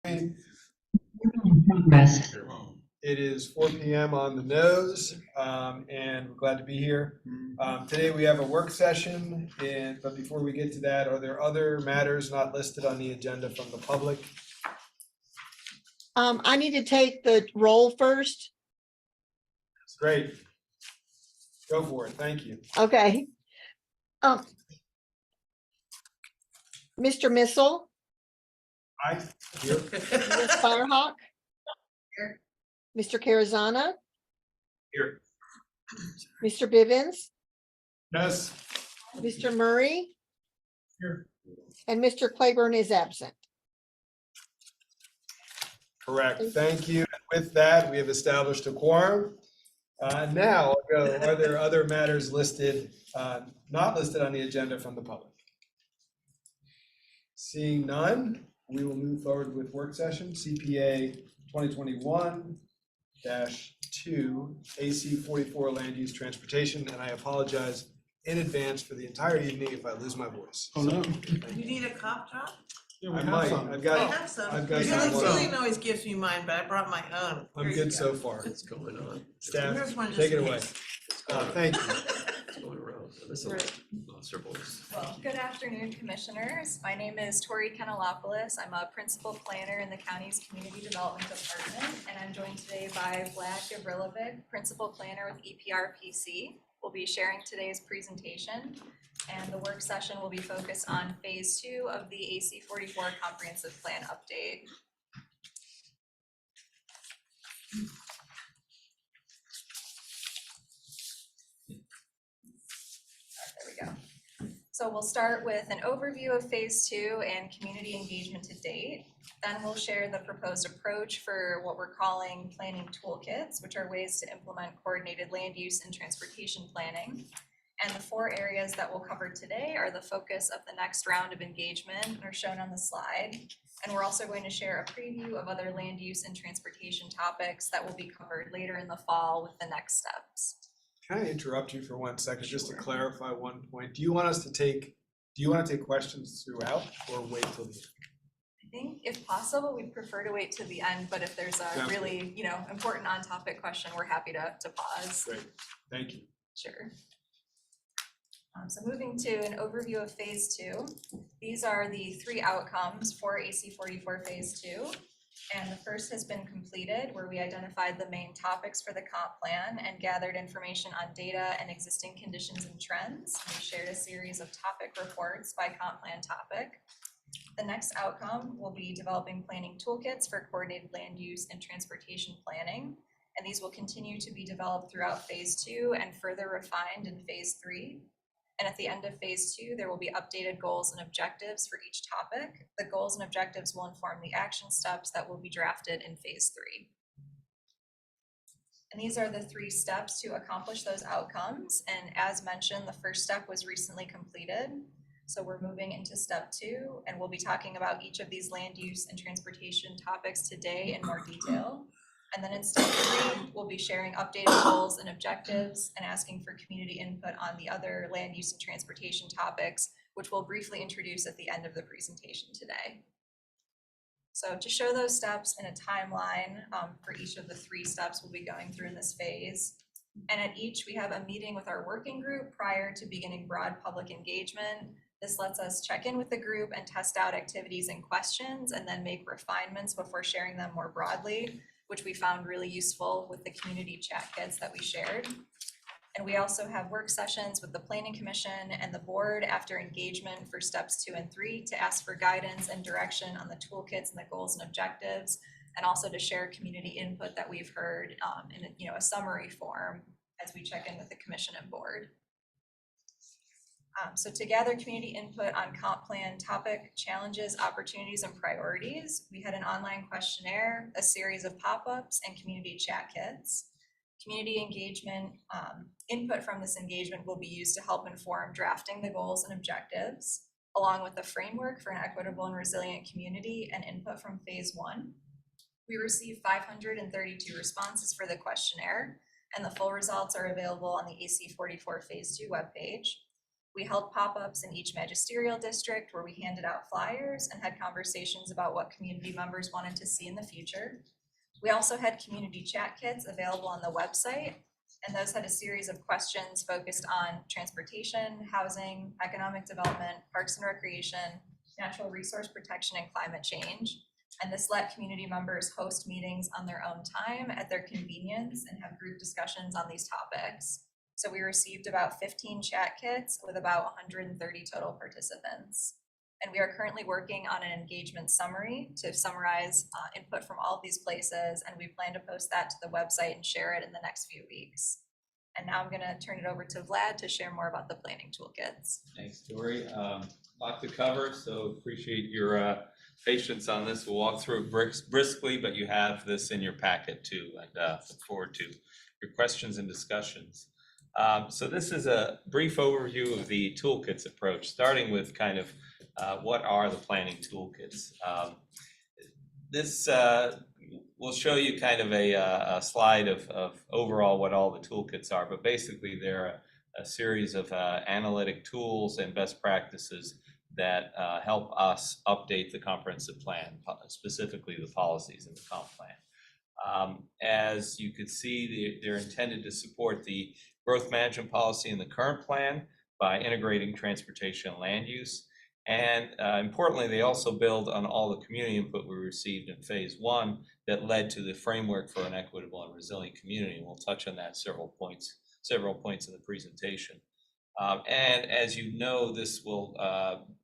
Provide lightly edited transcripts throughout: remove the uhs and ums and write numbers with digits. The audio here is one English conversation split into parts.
Progress. It is 4 p.m. on the nose, and we're glad to be here. Today we have a work session, but before we get to that, are there other matters not listed on the agenda from the public? I need to take the roll first. Great. Go for it. Thank you. Okay. Mr. Missile, Aye. Here. Ms. Firehawk. Here. Mr. Carazana, Here. Mr. Bivens, Yes. Mr. Murray, Here. and Mr. Claiborne is absent. Correct. Thank you. And with that, we have established a quorum. Now, I'll go, are there other matters listed, not listed on the agenda from the public? Seeing none, we will move forward with work session, CPA 2021-2, AC 44 Land Use Transportation, and I apologize in advance for the entire evening if I lose my voice. Oh, no. You need a cough drop? Yeah, we I have might, some. I've I got, have some. I've got some. Julian always gives me mine, but I brought my own. I'm Here you good go. so far. What's going on? Staff, Here's one take just it in away. case. Thank you. It's going around. This is monster voice. Well, good afternoon, Commissioners. My name is Tori Kenelopoulos. I'm a Principal Planner in the county's Community Development Department, and I'm joined today by Vlad Gavrilovic, Principal Planner with EPRPC. We'll be sharing today's presentation, and the work session will be focused on Phase 2 of the AC 44 Comprehensive Plan Update. There we go. So we'll start with an overview of Phase 2 and community engagement to date. Then we'll share the proposed approach for what we're calling planning toolkits, which are ways to implement coordinated land use and transportation planning. And the 4 areas that we'll cover today are the focus of the next round of engagement and are shown on the slide. And we're also going to share a preview of other land use and transportation topics that will be covered later in the fall with the next steps. Can I interrupt you for 1 second, just to clarify one point? Do you want to take questions throughout or wait till the end? I think if possible, we'd prefer to wait to the end, but if there's a Sounds really, important on-topic question, we're happy to pause. Great, thank you. Sure. So moving to an overview of Phase 2, these are the 3 outcomes for AC 44 Phase 2. And the first has been completed, where we identified the main topics for the comp plan and gathered information on data and existing conditions and trends. We shared a series of topic reports by comp plan topic. The next outcome will be developing planning toolkits for coordinated land use and transportation planning. And these will continue to be developed throughout Phase 2 and further refined in Phase 3. And at the end of Phase 2, there will be updated goals and objectives for each topic. The goals and objectives will inform the action steps that will be drafted in Phase 3. And these are the 3 steps to accomplish those outcomes. And as mentioned, the first step was recently completed. So we're moving into step 2, and we'll be talking about each of these land use and transportation topics today in more detail. And then in step 3, we'll be sharing updated goals and objectives and asking for community input on the other land use and transportation topics, which we'll briefly introduce at the end of the presentation today. So to show those steps in a timeline for each of the 3 steps we'll be going through in this phase. And at each, we have a meeting with our working group prior to beginning broad public engagement. This lets us check in with the group and test out activities and questions, and then make refinements before sharing them more broadly, which we found really useful with the community chat kits that we shared. And we also have work sessions with the Planning Commission and the board after engagement for steps 2 and 3 to ask for guidance and direction on the toolkits and the goals and objectives, and also to share community input that we've heard in a summary form as we check in with the commission and board. So to gather community input on comp plan topic, challenges, opportunities, and priorities, we had an online questionnaire, a series of pop-ups, and community chat kits. Community engagement, input from this engagement will be used to help inform drafting the goals and objectives, along with the framework for an equitable and resilient community and input from Phase 1. We received 532 responses for the questionnaire, and the full results are available on the AC 44 Phase 2 webpage. We held pop-ups in each magisterial district where we handed out flyers and had conversations about what community members wanted to see in the future. We also had community chat kits available on the website, and those had a series of questions focused on transportation, housing, economic development, parks and recreation, natural resource protection, and climate change. And this let community members host meetings on their own time at their convenience and have group discussions on these topics. So we received about 15 chat kits with about 130 total participants. And we are currently working on an engagement summary to summarize input from all of these places, and we plan to post that to the website and share it in the next few weeks. And now I'm gonna turn it over to Vlad to share more about the planning toolkits. Thanks, Tori. Lot to cover, so appreciate your patience on this. We'll walk through it briskly, but you have this in your packet too, and look forward to your questions and discussions. So this is a brief overview of the toolkits approach, starting with kind of what are the planning toolkits. This will show you kind of a slide of overall what all the toolkits are, but basically they're a series of analytic tools and best practices that help us update the comprehensive plan, specifically the policies in the comp plan. As you could see, they're intended to support the growth management policy in the current plan by integrating transportation and land use. And importantly, they also build on all the community input we received in phase 1 that led to the framework for an equitable and resilient community. And we'll touch on that several points in the presentation. And as you know, this will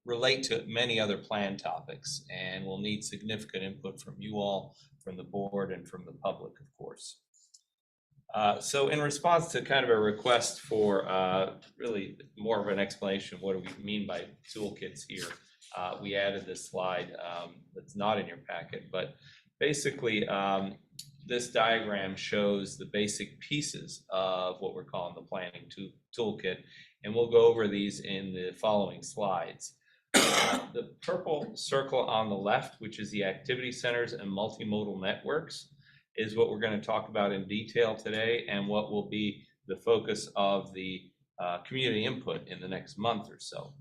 relate to many other plan topics and will need significant input from you all, from the board, and from the public, of course. So in response to kind of a request for really more of an explanation, what do we mean by toolkits here, we added this slide that's not in your packet, but basically this diagram shows the basic pieces of what we're calling the planning toolkit, and we'll go over these in the following slides. The purple circle on the left, which is the activity centers and multimodal networks, is what we're going to talk about in detail today and what will be the focus of the community input in the next month or so.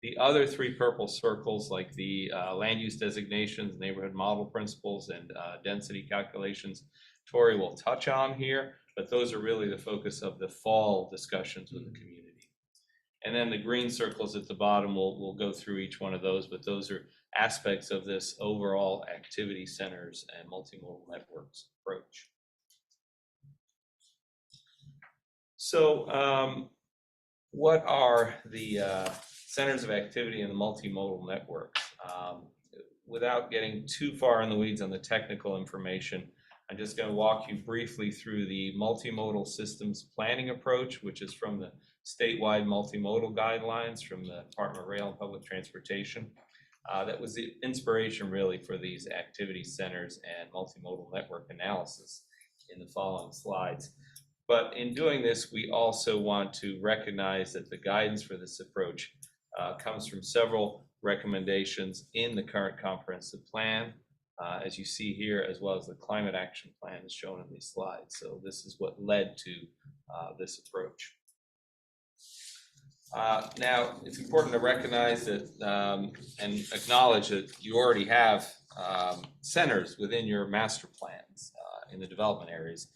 The other 3 purple circles, like the land use designations, neighborhood model principles, and density calculations, Tori will touch on here, but those are really the focus of the fall discussions with the community. And then the green circles at the bottom, we'll go through each one of those, but those are aspects of this overall activity centers and multimodal networks approach. So what are the centers of activity in the multimodal networks? Without getting too far in the weeds on the technical information, I'm just going to walk you briefly through the multimodal systems planning approach, which is from the statewide multimodal guidelines from the Department of Rail and Public Transportation. That was the inspiration really for these activity centers and multimodal network analysis in the following slides. But in doing this, we also want to recognize that the guidance for this approach comes from several recommendations in the current comprehensive plan, as you see here, as well as the climate action plan is shown in these slides. So this is what led to this approach. Now, it's important to recognize that and acknowledge that you already have centers within your master plans in the development areas.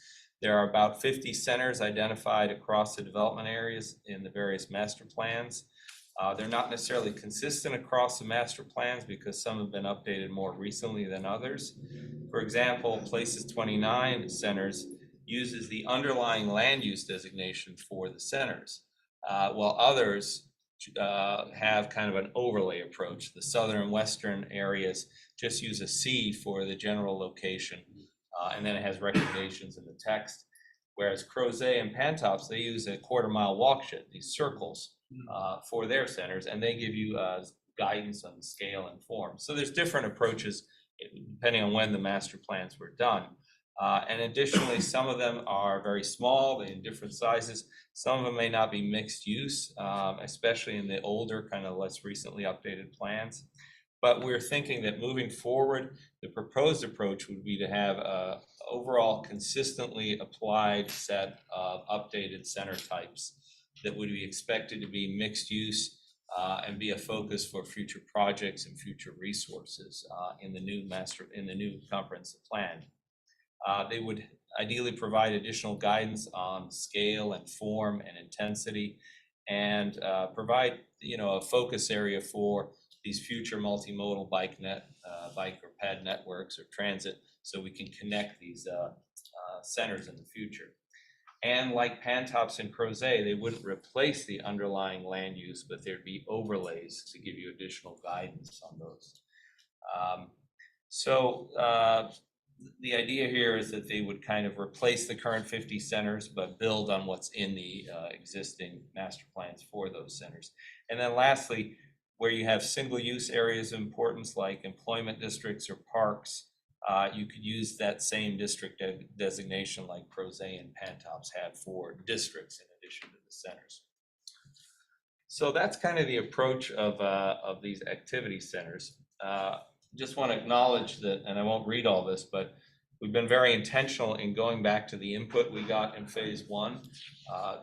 There are about 50 centers identified across the development areas in the various master plans. They're not necessarily consistent across the master plans because some have been updated more recently than others. For example, Places 29 centers uses the underlying land use designation for the centers, while others have kind of an overlay approach. The southern and western areas just use a C for the general location, and then it has recommendations in the text. Whereas Crozet and Pantops, they use a quarter-mile watershed, these circles, for their centers, and they give you guidance on the scale and form. So there's different approaches depending on when the master plans were done. And additionally, some of them are very small, they're in different sizes. Some of them may not be mixed use, especially in the older, kind of less recently updated plans. But we're thinking that moving forward, the proposed approach would be to have an overall consistently applied set of updated center types that would be expected to be mixed use and be a focus for future projects and future resources in the new comprehensive plan. They would ideally provide additional guidance on scale and form and intensity, and provide, a focus area for these future multimodal bike or ped networks or transit, so we can connect these centers in the future. And like Pantops and Crozet, they wouldn't replace the underlying land use, but there'd be overlays to give you additional guidance on those. The idea here is that they would kind of replace the current 50 centers, but build on what's in the existing master plans for those centers. And then lastly, where you have single-use areas of importance like employment districts or parks, you could use that same district designation like Crozet and Pantops have for districts in addition to the centers. So that's kind of the approach of these activity centers. Just want to acknowledge that, and I won't read all this, but we've been very intentional in going back to the input we got in phase 1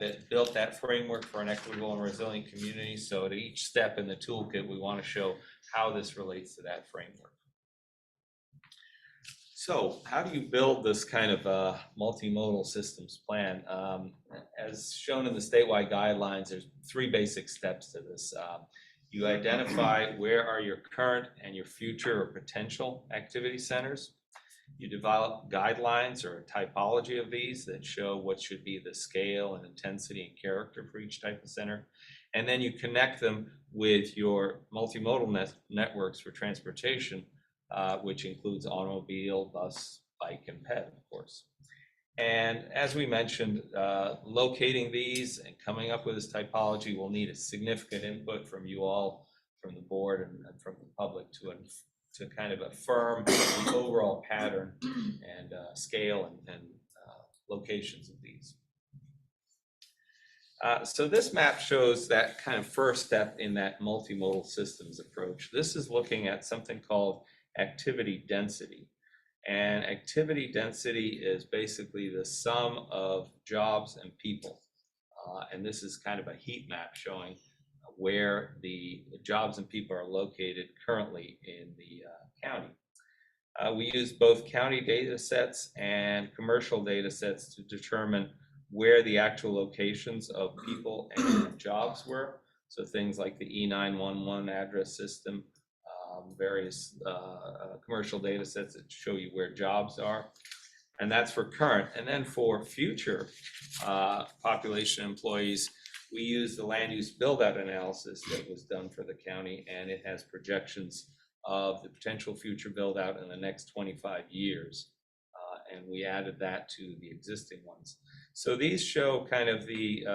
that built that framework for an equitable and resilient community. So at each step in the toolkit, we want to show how this relates to that framework. So how do you build this kind of multimodal systems plan? As shown in the statewide guidelines, there's 3 basic steps to this. You identify where are your current and your future or potential activity centers. You develop guidelines or a typology of these that show what should be the scale and intensity and character for each type of center. And then you connect them with your multimodal networks for transportation, which includes automobile, bus, bike, and ped, of course. And as we mentioned, locating these and coming up with this typology will need a significant input from you all, from the board and from the public to kind of affirm the overall pattern and scale and locations of these. So this map shows that kind of first step in that multimodal systems approach. This is looking at something called activity density. And activity density is basically the sum of jobs and people. And this is kind of a heat map showing where the jobs and people are located currently in the county. We use both county data sets and commercial data sets to determine where the actual locations of people and jobs were. So things like the E911 address system, various commercial data sets that show you where jobs are. And that's for current. And then for future population employees, we use the land use build-out analysis that was done for the county, and it has projections of the potential future build-out in the next 25 years. And we added that to the existing ones. So these show kind of the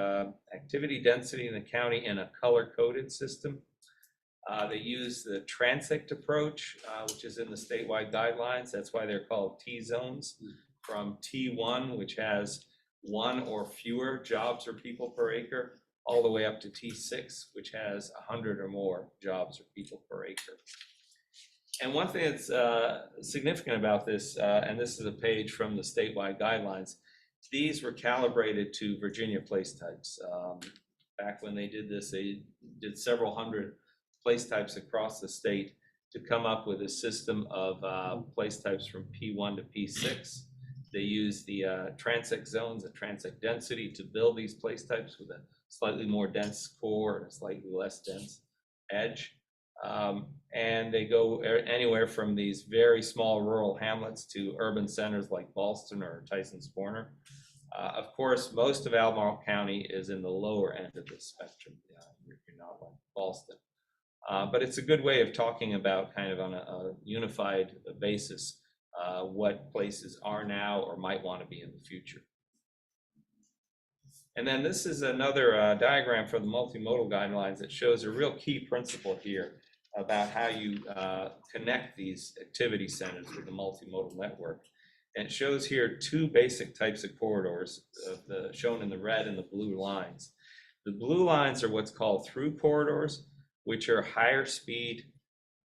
activity density in the county in a color-coded system. They use the transect approach, which is in the statewide guidelines. That's why they're called T-zones, from T1, which has 1 or fewer jobs or people per acre, all the way up to T6, which has 100 or more jobs or people per acre. And one thing that's significant about this, and this is a page from the statewide guidelines, these were calibrated to Virginia place types. Back when they did this, they did several hundred place types across the state to come up with a system of place types from P1 to P6. They use the transect zones and transect density to build these place types with a slightly more dense core and a slightly less dense edge. And they go anywhere from these very small rural hamlets to urban centers like Ballston or Tysons Corner. Of course, most of Albemarle County is in the lower end of the spectrum. You're not like Ballston. But it's a good way of talking about kind of on a unified basis what places are now or might want to be in the future. And then this is another diagram for the multimodal guidelines that shows a real key principle here about how you connect these activity centers with the multimodal network. And it shows here 2 basic types of corridors, shown in the red and the blue lines. The blue lines are what's called through corridors, which are higher speed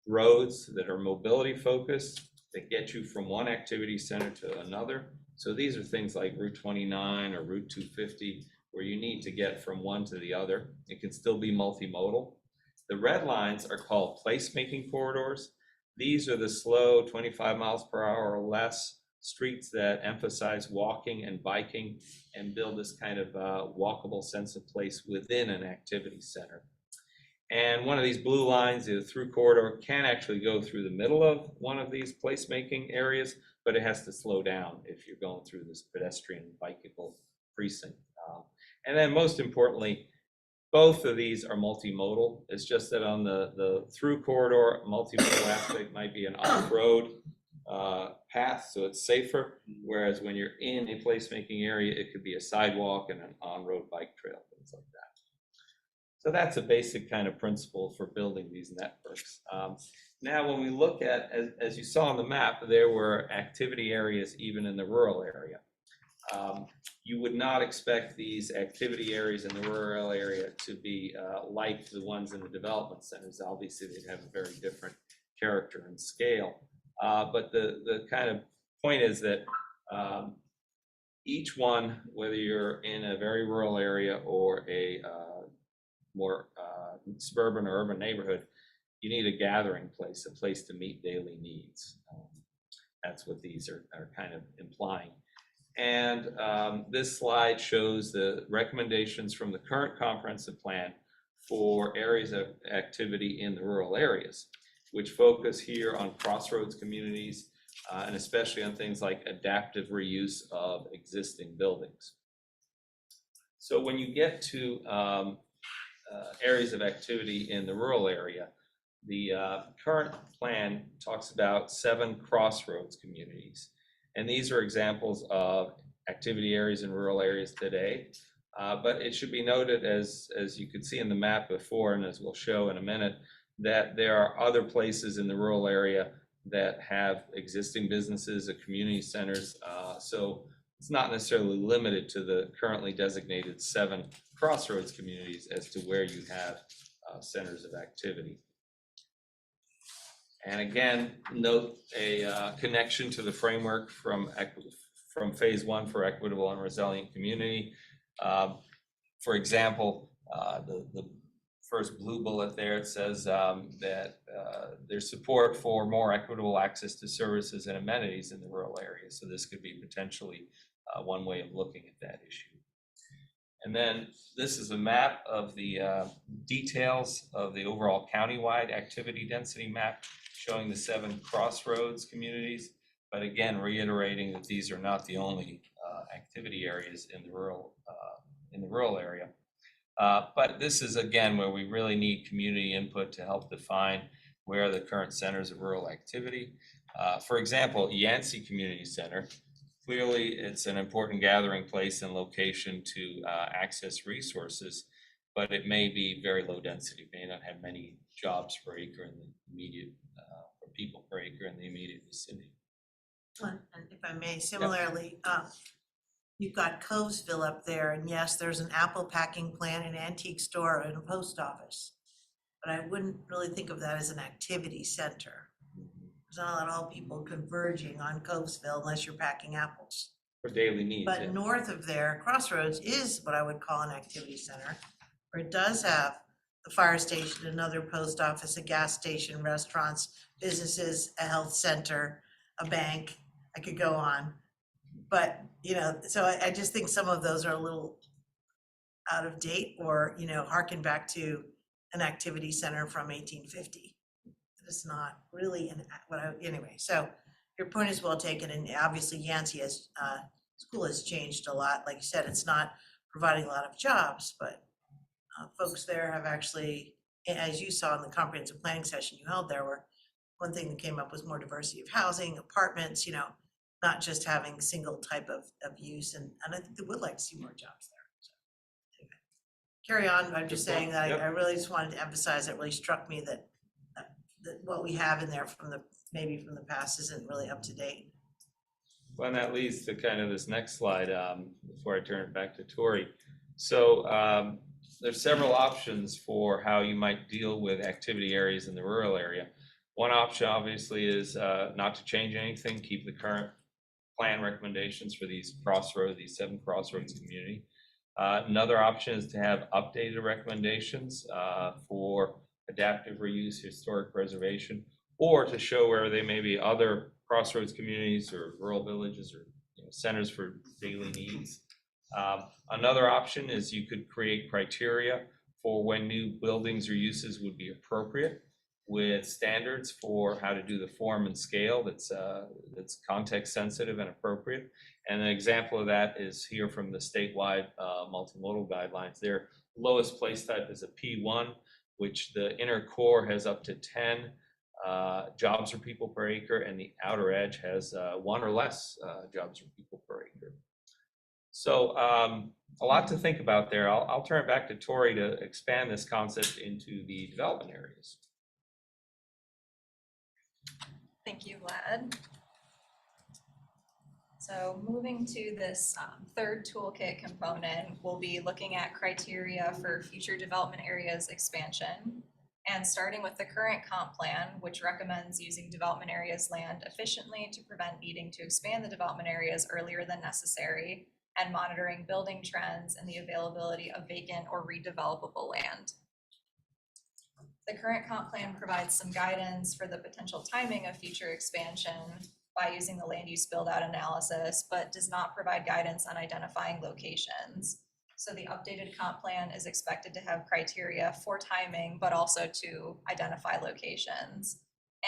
roads that are mobility focused, that get you from one activity center to another. So these are things like Route 29 or Route 250, where you need to get from one to the other. It can still be multimodal. The red lines are called placemaking corridors. These are the slow 25 miles per hour or less streets that emphasize walking and biking and build this kind of walkable sense of place within an activity center. And one of these blue lines, the through corridor, can actually go through the middle of one of these placemaking areas, but it has to slow down if you're going through this pedestrian bikeable precinct. And then most importantly, both of these are multimodal. It's just that on the through corridor, multimodal aspect might be an off-road path, so it's safer. Whereas when you're in a placemaking area, it could be a sidewalk and an on-road bike trail, things like that. So that's a basic kind of principle for building these networks. Now, when we look at, as you saw on the map, there were activity areas even in the rural area. You would not expect these activity areas in the rural area to be like the ones in the development centers. Obviously, they'd have a very different character and scale. But the kind of point is that each one, whether you're in a very rural area or a more suburban or urban neighborhood, you need a gathering place, a place to meet daily needs. That's what these are kind of implying. And this slide shows the recommendations from the current comprehensive plan for areas of activity in the rural areas, which focus here on crossroads communities and especially on things like adaptive reuse of existing buildings. So when you get to areas of activity in the rural area, the current plan talks about 7 crossroads communities. And these are examples of activity areas in rural areas today. But it should be noted, as you could see in the map before, and as we'll show in a minute, that there are other places in the rural area that have existing businesses or community centers. So it's not necessarily limited to the currently designated 7 crossroads communities as to where you have centers of activity. And again, note a connection to the framework from phase 1 for equitable and resilient community. For example, the first blue bullet there, it says that there's support for more equitable access to services and amenities in the rural areas. So this could be potentially one way of looking at that issue. And then this is a map of the details of the overall countywide activity density map, showing the 7 crossroads communities, but again, reiterating that these are not the only activity areas in the rural area. But this is again where we really need community input to help define where are the current centers of rural activity. For example, Yancey Community Center, clearly it's an important gathering place and location to access resources, but it may be very low density, may not have many jobs per acre in the immediate, or people per acre in the immediate vicinity. And if I may, similarly, you've got Covesville up there, and yes, there's an apple packing plant, an antique store, and a post office. But I wouldn't really think of that as an activity center. There's not all people converging on Covesville unless you're packing apples. For daily needs. But Yeah. north of there, Crossroads is what I would call an activity center, where it does have the fire station, another post office, a gas station, restaurants, businesses, a health center, a bank. I could go on. But, you know, so I just think some of those are a little out of date, or, you know, harken back to an activity center from 1850. It's not really anyway, so your point is well taken, and obviously Yancey has, school has changed a lot. Like you said, it's not providing a lot of jobs, but folks there have actually, as you saw in the comprehensive planning session you held there, where one thing that came up was more diversity of housing, apartments, you know, not just having single type of use, and I think they would like to see more jobs there. So, anyway, carry on. I'm just saying that I really just wanted to emphasize, it really struck me that what we have in there from the past isn't really up to date. Well, and that leads to kind of this next slide before I turn it back to Tori. So there's several options for how you might deal with activity areas in the rural area. One option obviously is not to change anything, keep the current plan recommendations for these 7 crossroads community. Another option is to have updated recommendations for adaptive reuse, historic preservation, or to show where they may be other crossroads communities or rural villages or centers for daily needs. Another option is you could create criteria for when new buildings or uses would be appropriate, with standards for how to do the form and scale that's context sensitive and appropriate. And an example of that is here from the statewide multimodal guidelines. Their lowest place type is a P1, which the inner core has up to 10 jobs for people per acre, and the outer edge has 1 or less jobs for people per acre. So a lot to think about there. I'll turn it back to Tori to expand this concept into the development areas. Thank you, Vlad. So moving to this third toolkit component, we'll be looking at criteria for future development areas expansion. And starting with the current comp plan, which recommends using development areas land efficiently to prevent needing to expand the development areas earlier than necessary, and monitoring building trends and the availability of vacant or redevelopable land. The current comp plan provides some guidance for the potential timing of future expansion by using the land use build out analysis, but does not provide guidance on identifying locations. So the updated comp plan is expected to have criteria for timing, but also to identify locations.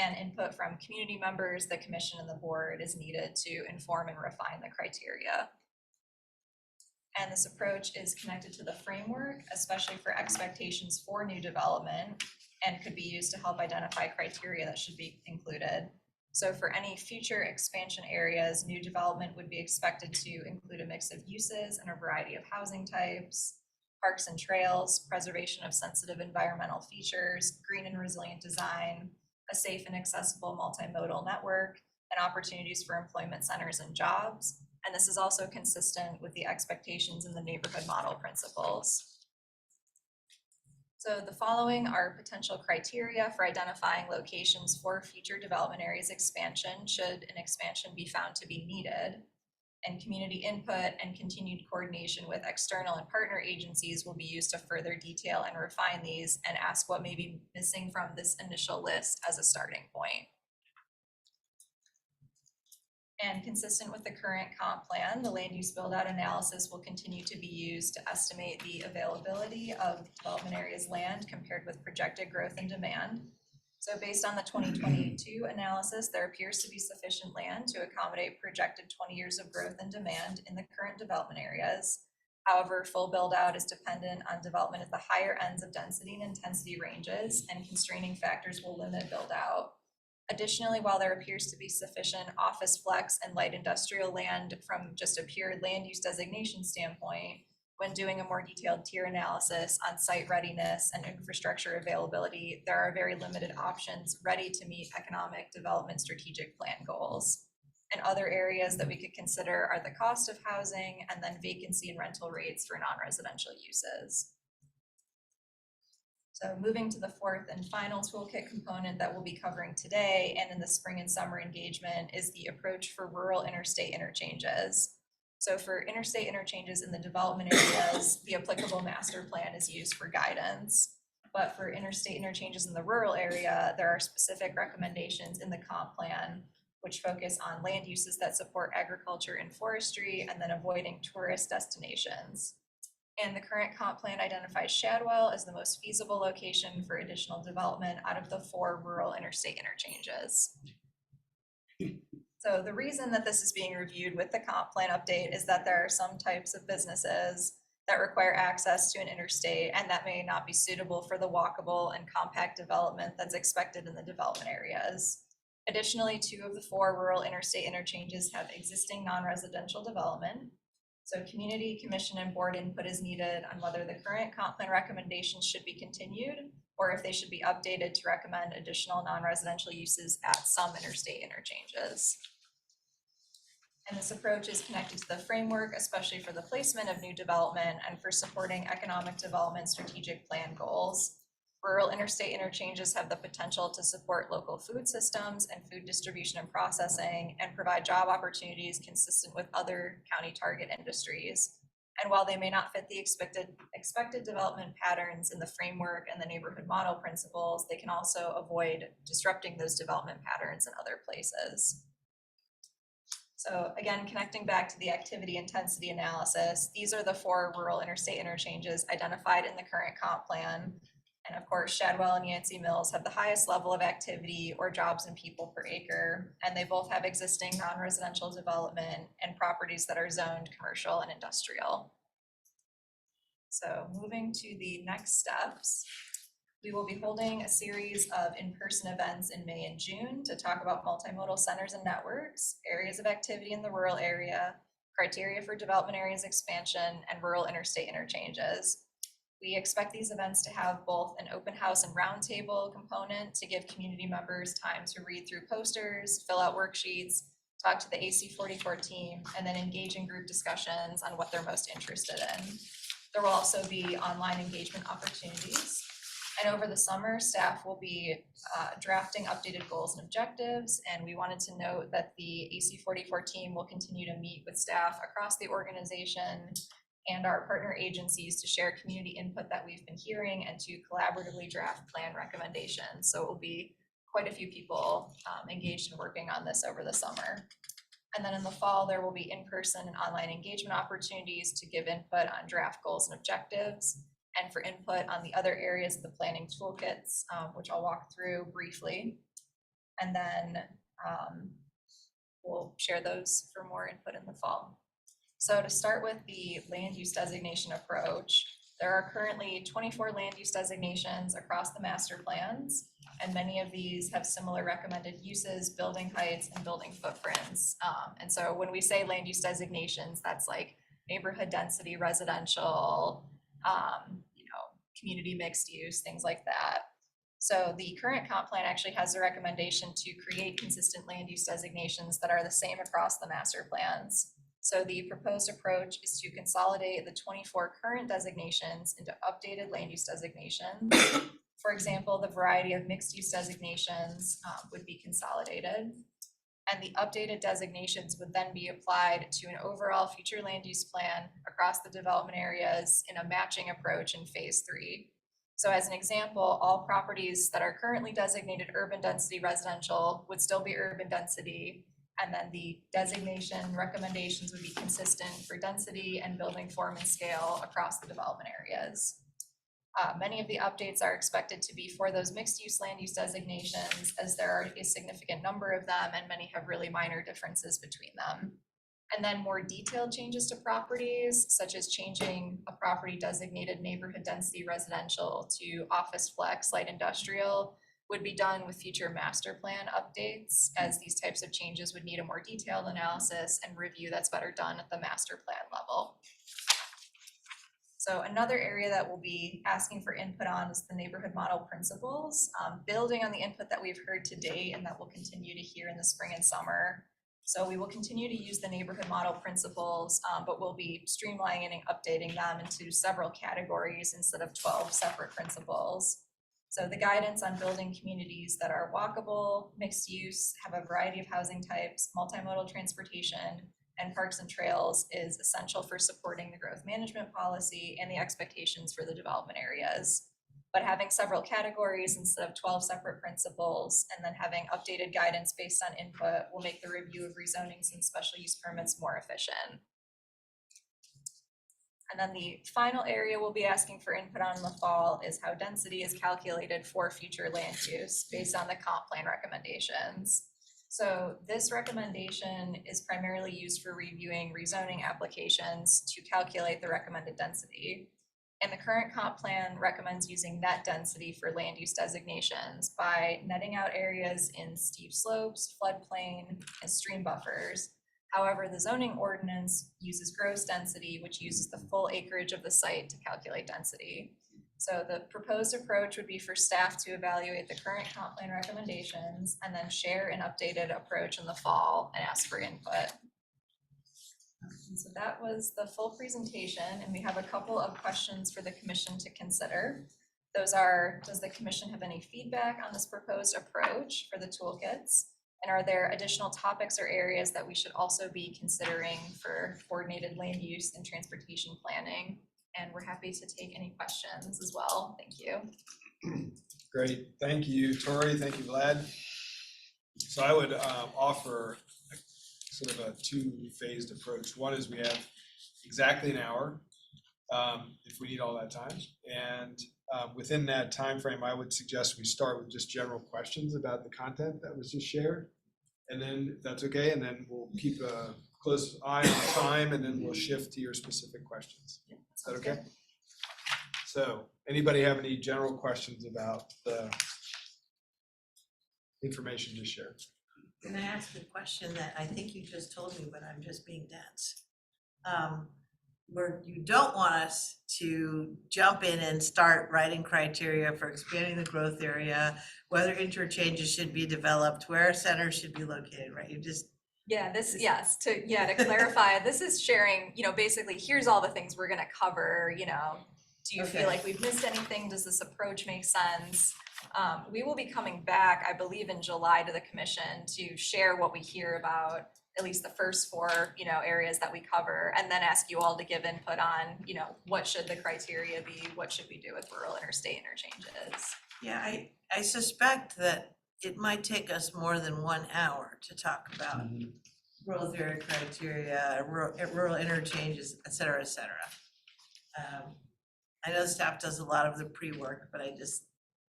And input from community members, the commission, and the board is needed to inform and refine the criteria. And this approach is connected to the framework, especially for expectations for new development, and could be used to help identify criteria that should be included. So for any future expansion areas, new development would be expected to include a mix of uses and a variety of housing types, parks and trails, preservation of sensitive environmental features, green and resilient design, a safe and accessible multimodal network, and opportunities for employment centers and jobs. And this is also consistent with the expectations in the neighborhood model principles. So the following are potential criteria for identifying locations for future development areas expansion should an expansion be found to be needed. And community input and continued coordination with external and partner agencies will be used to further detail and refine these and ask what may be missing from this initial list as a starting point. And consistent with the current comp plan, the land use build out analysis will continue to be used to estimate the availability of development areas land compared with projected growth and demand. So based on the 2022 analysis, there appears to be sufficient land to accommodate projected 20 years of growth and demand in the current development areas. However, full build out is dependent on development at the higher ends of density and intensity ranges, and constraining factors will limit build out. Additionally, while there appears to be sufficient office flex and light industrial land from just a pure land use designation standpoint, when doing a more detailed tier analysis on site readiness and infrastructure availability, there are very limited options ready to meet economic development strategic plan goals. And other areas that we could consider are the cost of housing and then vacancy and rental rates for non-residential uses. So moving to the fourth and final toolkit component that we'll be covering today and in the spring and summer engagement is the approach for rural interstate interchanges. So for interstate interchanges in the development areas, the applicable master plan is used for guidance. But for interstate interchanges in the rural area, there are specific recommendations in the comp plan, which focus on land uses that support agriculture and forestry, and then avoiding tourist destinations. And the current comp plan identifies Shadwell as the most feasible location for additional development out of the 4 rural interstate interchanges. So the reason that this is being reviewed with the comp plan update is that there are some types of businesses that require access to an interstate and that may not be suitable for the walkable and compact development that's expected in the development areas. Additionally, 2 of the 4 rural interstate interchanges have existing non-residential development. So community, commission, and board input is needed on whether the current comp plan recommendations should be continued or if they should be updated to recommend additional non-residential uses at some interstate interchanges. And this approach is connected to the framework, especially for the placement of new development and for supporting economic development strategic plan goals. Rural interstate interchanges have the potential to support local food systems and food distribution and processing and provide job opportunities consistent with other county target industries. And while they may not fit the expected development patterns in the framework and the neighborhood model principles, they can also avoid disrupting those development patterns in other places. So again, connecting back to the activity intensity analysis, these are the 4 rural interstate interchanges identified in the current comp plan. And of course, Shadwell and Yancey Mills have the highest level of activity or jobs and people per acre, and they both have existing non-residential development and properties that are zoned commercial and industrial. So moving to the next steps, we will be holding a series of in-person events in May and June to talk about multimodal centers and networks, areas of activity in the rural area, criteria for development areas expansion, and rural interstate interchanges. We expect these events to have both an open house and roundtable component to give community members time to read through posters, fill out worksheets, talk to the AC44 team, and then engage in group discussions on what they're most interested in. There will also be online engagement opportunities. And over the summer, staff will be drafting updated goals and objectives. And we wanted to note that the AC44 team will continue to meet with staff across the organization and our partner agencies to share community input that we've been hearing and to collaboratively draft plan recommendations. So it will be quite a few people engaged in working on this over the summer. And then in the fall, there will be in-person and online engagement opportunities to give input on draft goals and objectives, and for input on the other areas of the planning toolkits, which I'll walk through briefly. And then we'll share those for more input in the fall. So to start with the land use designation approach, there are currently 24 land use designations across the master plans, and many of these have similar recommended uses, building heights, and building footprints. And so when we say land use designations, that's like neighborhood density, residential, community mixed use, things like that. So the current comp plan actually has a recommendation to create consistent land use designations that are the same across the master plans. So the proposed approach is to consolidate the 24 current designations into updated land use designations. For example, the variety of mixed use designations would be consolidated. And the updated designations would then be applied to an overall future land use plan across the development areas in a matching approach in phase 3. So as an example, all properties that are currently designated urban density residential would still be urban density. And then the designation recommendations would be consistent for density and building form and scale across the development areas. Many of the updates are expected to be for those mixed use land use designations, as there are a significant number of them and many have really minor differences between them. And then more detailed changes to properties, such as changing a property designated neighborhood density residential to office flex light industrial, would be done with future master plan updates, as these types of changes would need a more detailed analysis and review that's better done at the master plan level. So another area that we'll be asking for input on is the neighborhood model principles, building on the input that we've heard to date and that we'll continue to hear in the spring and summer. So we will continue to use the neighborhood model principles, but we'll be streamlining and updating them into several categories instead of 12 separate principles. So the guidance on building communities that are walkable, mixed use, have a variety of housing types, multimodal transportation, and parks and trails is essential for supporting the growth management policy and the expectations for the development areas. But having several categories instead of 12 separate principles and then having updated guidance based on input will make the review of rezonings and special use permits more efficient. And then the final area we'll be asking for input on in the fall is how density is calculated for future land use based on the comp plan recommendations. So this recommendation is primarily used for reviewing rezoning applications to calculate the recommended density. And the current comp plan recommends using net density for land use designations by netting out areas in steep slopes, floodplain, and stream buffers. However, the zoning ordinance uses gross density, which uses the full acreage of the site to calculate density. So the proposed approach would be for staff to evaluate the current comp plan recommendations and then share an updated approach in the fall and ask for input. And so that was the full presentation, and we have a couple of questions for the commission to consider. Those are, does the commission have any feedback on this proposed approach for the toolkits? And are there additional topics or areas that we should also be considering for coordinated land use and transportation planning? And we're happy to take any questions as well. Thank you. Great, thank you, Tori, thank you, Vlad. So I would offer sort of a two-phased approach. One is we have exactly an hour, if we need all that time. And within that time frame, I would suggest we start with just general questions about the content that was just shared. And then, if that's okay, and then we'll keep a close eye on time, and then we'll shift to your specific questions. Is that okay? So, anybody have any general questions about the information just shared? Can I ask a question that I think you just told me, but I'm just being dense? Where you don't want us to jump in and start writing criteria for expanding the growth area, whether interchanges should be developed, where centers should be located, right? You just, Yeah, to clarify, this is sharing, basically, here's all the things we're gonna cover, do you Okay. feel like we've missed anything? Does this approach make sense? We will be coming back, I believe, in July to the commission to share what we hear about at least the first four, areas that we cover, and then ask you all to give input on, what should the criteria be? What should we do with rural interstate interchanges? yeah, I suspect that it might take us more than 1 hour to talk about growth area criteria, rural interchanges, et cetera, et cetera. I know staff does a lot of the pre-work, but I just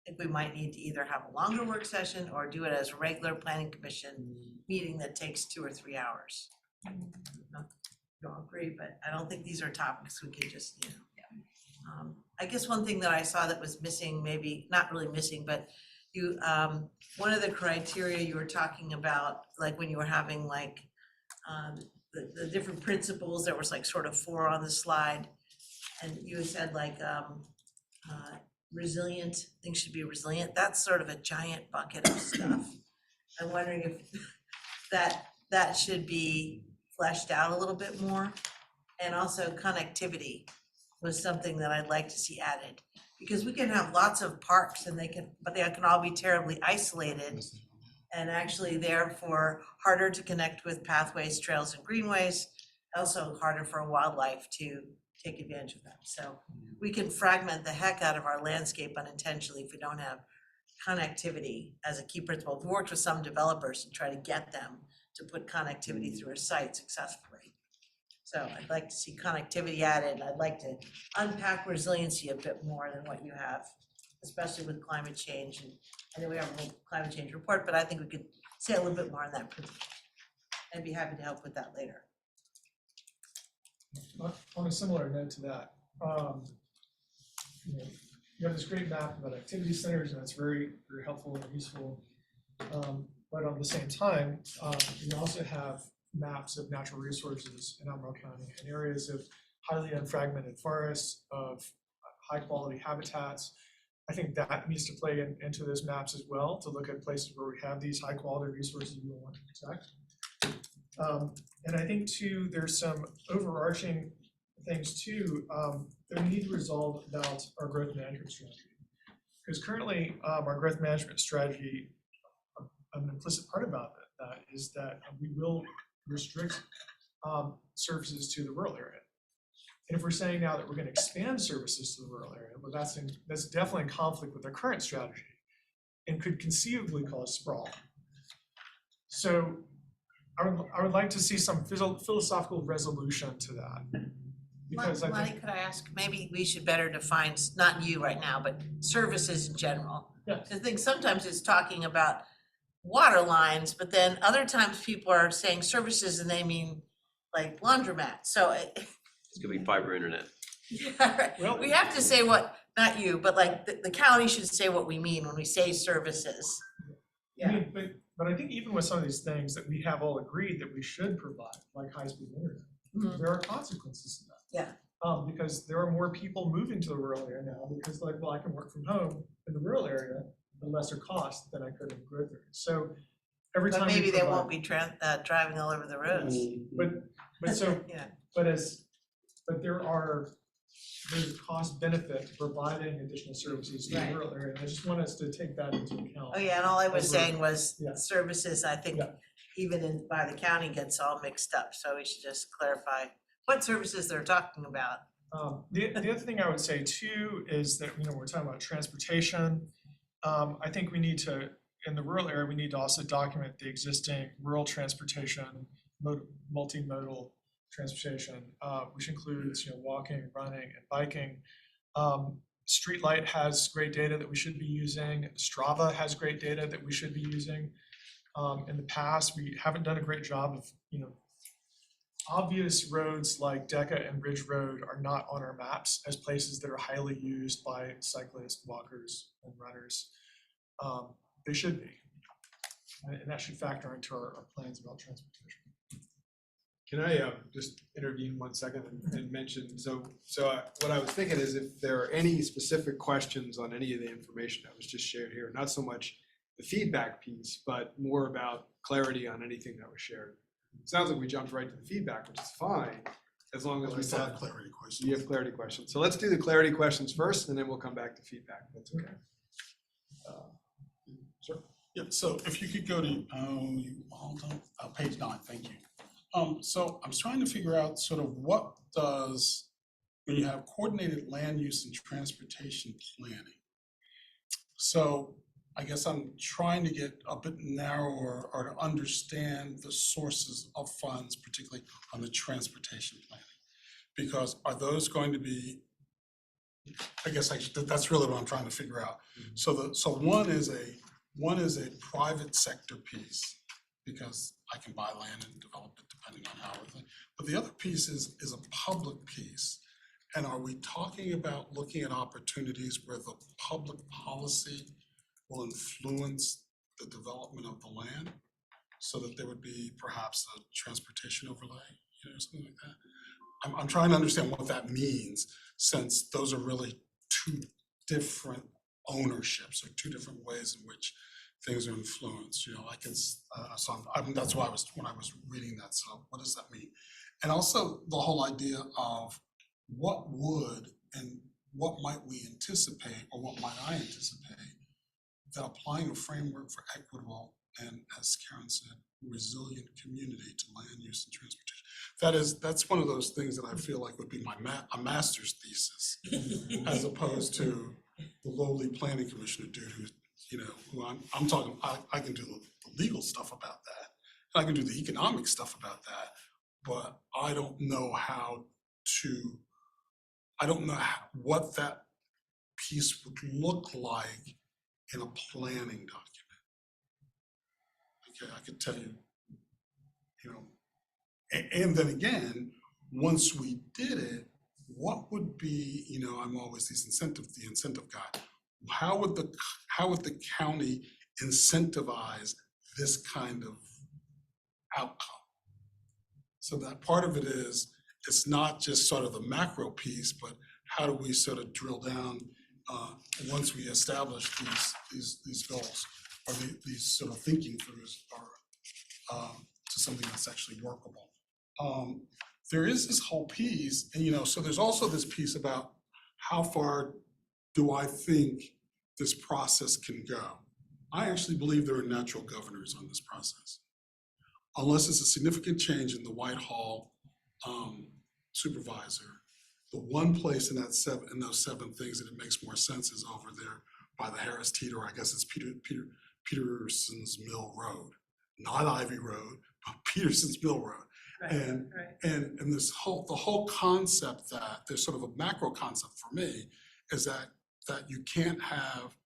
think we might need to either have a longer work session or do it as a regular planning commission meeting that takes 2 or 3 hours. Don't agree, but I don't think these are topics we could just, I guess one thing that I saw that was missing, maybe not really missing, but you, one of the criteria you were talking about, like when you were having like the different principles, there was like sort of 4 on the slide. And you said like resilient, things should be resilient. That's sort of a giant bucket of stuff. I'm wondering if that should be fleshed out a little bit more. And also connectivity was something that I'd like to see added. Because we can have lots of parks and but they can all be terribly isolated and actually therefore harder to connect with pathways, trails, and greenways. Also harder for wildlife to take advantage of them. So we can fragment the heck out of our landscape unintentionally if we don't have connectivity as a key principle. We've worked with some developers to try to get them to put connectivity through a site successfully. So I'd like to see connectivity added. I'd like to unpack resiliency a bit more than what you have, especially with climate change. And I know we have a whole climate change report, but I think we could say a little bit more on that principle. I'd be happy to help with that later. On a similar note to that, you have this great map about activity centers, and that's very, very helpful and useful. But on the same time, you also have maps of natural resources in Albemarle County and areas of highly unfragmented forests, of high quality habitats. I think that needs to play into those maps as well, to look at places where we have these high quality resources we want to protect. And I think too, there's some overarching things too that we need to resolve about our growth management strategy. Because currently, our growth management strategy, an implicit part about that is that we will restrict services to the rural area. And if we're saying now that we're going to expand services to the rural area, well, that's definitely in conflict with our current strategy and could conceivably cause sprawl. So I would like to see some philosophical resolution to that. Because Lonnie, could I ask, maybe we should better define, not you right now, but services in general. Yeah. I think sometimes it's talking about water lines, but then other times people are saying services and they mean like laundromat. So It's gonna be fiber internet. Well- we have to say what, not you, but like the county should say what we mean when we say services. I mean, but I think even with some of these things that we have all agreed that we should provide, like high-speed internet, Mhm. there are consequences to that. Yeah. Because there are more people moving to the rural area now because like, well, I can work from home in the rural area at a lesser cost than I could in the growth area. So every time But we maybe they provide- won't be driving all over the roads. But so, Yeah. but there are there's a cost benefit to providing additional services in the Right. rural area. And I just want us to take that into account. Oh, yeah, and all I was Over- saying was yeah. services, I think, Yeah. even in, by the county gets all mixed up, so we should just clarify what services they're talking about. The other thing I would say too is that, we're talking about transportation. I think we need to, in the rural area, we need to also document the existing rural transportation, multimodal transportation, which includes, walking, running, and biking. Streetlight has great data that we should be using. Strava has great data that we should be using. In the past, we haven't done a great job of, obvious roads like Decca and Ridge Road are not on our maps as places that are highly used by cyclists, walkers, and runners. They should be. And that should factor into our plans about transportation. Can I just intervene 1 second and mention, what I was thinking is if there are any specific questions on any of the information that was just shared here, not so much the feedback piece, but more about clarity on anything that was shared. It sounds like we jumped right to the feedback, which is fine, as long as we Let's have talk. clarity questions. You have clarity questions. So let's do the clarity questions first, and then we'll come back to feedback. That's okay. Sir? Yeah, so if you could go to, hold on, page 9, thank you. So I was trying to figure out sort of what does, when you have coordinated land use and transportation planning. So I guess I'm trying to get a bit narrower or to understand the sources of funds, particularly on the transportation planning. Because are those going to be, that's really what I'm trying to figure out. So one is a private sector piece, because I can buy land and develop it depending on how everything. But the other piece is a public piece. And are we talking about looking at opportunities where the public policy will influence the development of the land so that there would be perhaps a transportation overlay, something like that? I'm trying to understand what that means, since those are really two different ownerships or two different ways in which things are influenced. I can, that's why when I was reading that, so what does that mean? And also the whole idea of what would and what might we anticipate, or what might I anticipate, that applying a framework for equitable and, as Karen said, resilient community to land use and transportation. That's one of those things that I feel like would be a master's thesis, as opposed to the lowly planning commissioner dude who I'm talking, I can do the legal stuff about that, and I can do the economic stuff about that, but I don't know what that piece would look like in a planning document. Okay, I could tell you, and then again, once we did it, what would be, I'm always the incentive guy. How would the county incentivize this kind of outcome? So that part of it is, it's not just sort of the macro piece, but how do we sort of drill down once we establish these goals, or these sort of thinking throughs, or to something that's actually workable. There is this whole piece, and so there's also this piece about how far do I think this process can go. I actually believe there are natural governors on this process. Unless it's a significant change in the Whitehall supervisor, the one place in those 7 things that it makes more sense is over there by the Harris Teeter, I guess it's Peterson's Mill Road, not Ivy Road, but Peterson's Mill Road. Right, And the whole concept, that there's sort of a macro concept for me, is that you can't have,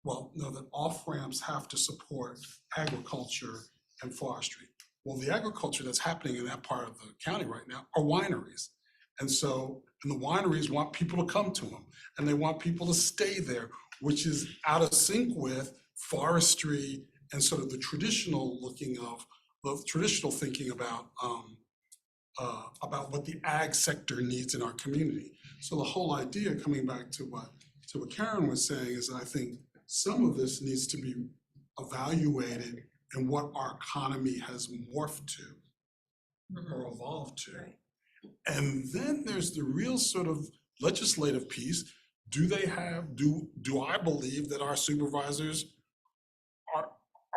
that off-ramps have to support agriculture and forestry. Well, the agriculture that's happening in that part of the county right now are wineries. And the wineries want people to come to them, and they want people to stay there, which is out of sync with forestry and sort of the traditional thinking about what the ag sector needs in our community. So the whole idea, coming back to what Karen was saying, is that I think some of this needs to be evaluated in what our economy has morphed to or evolved to. Right. And then there's the real sort of legislative piece, do I believe that our supervisors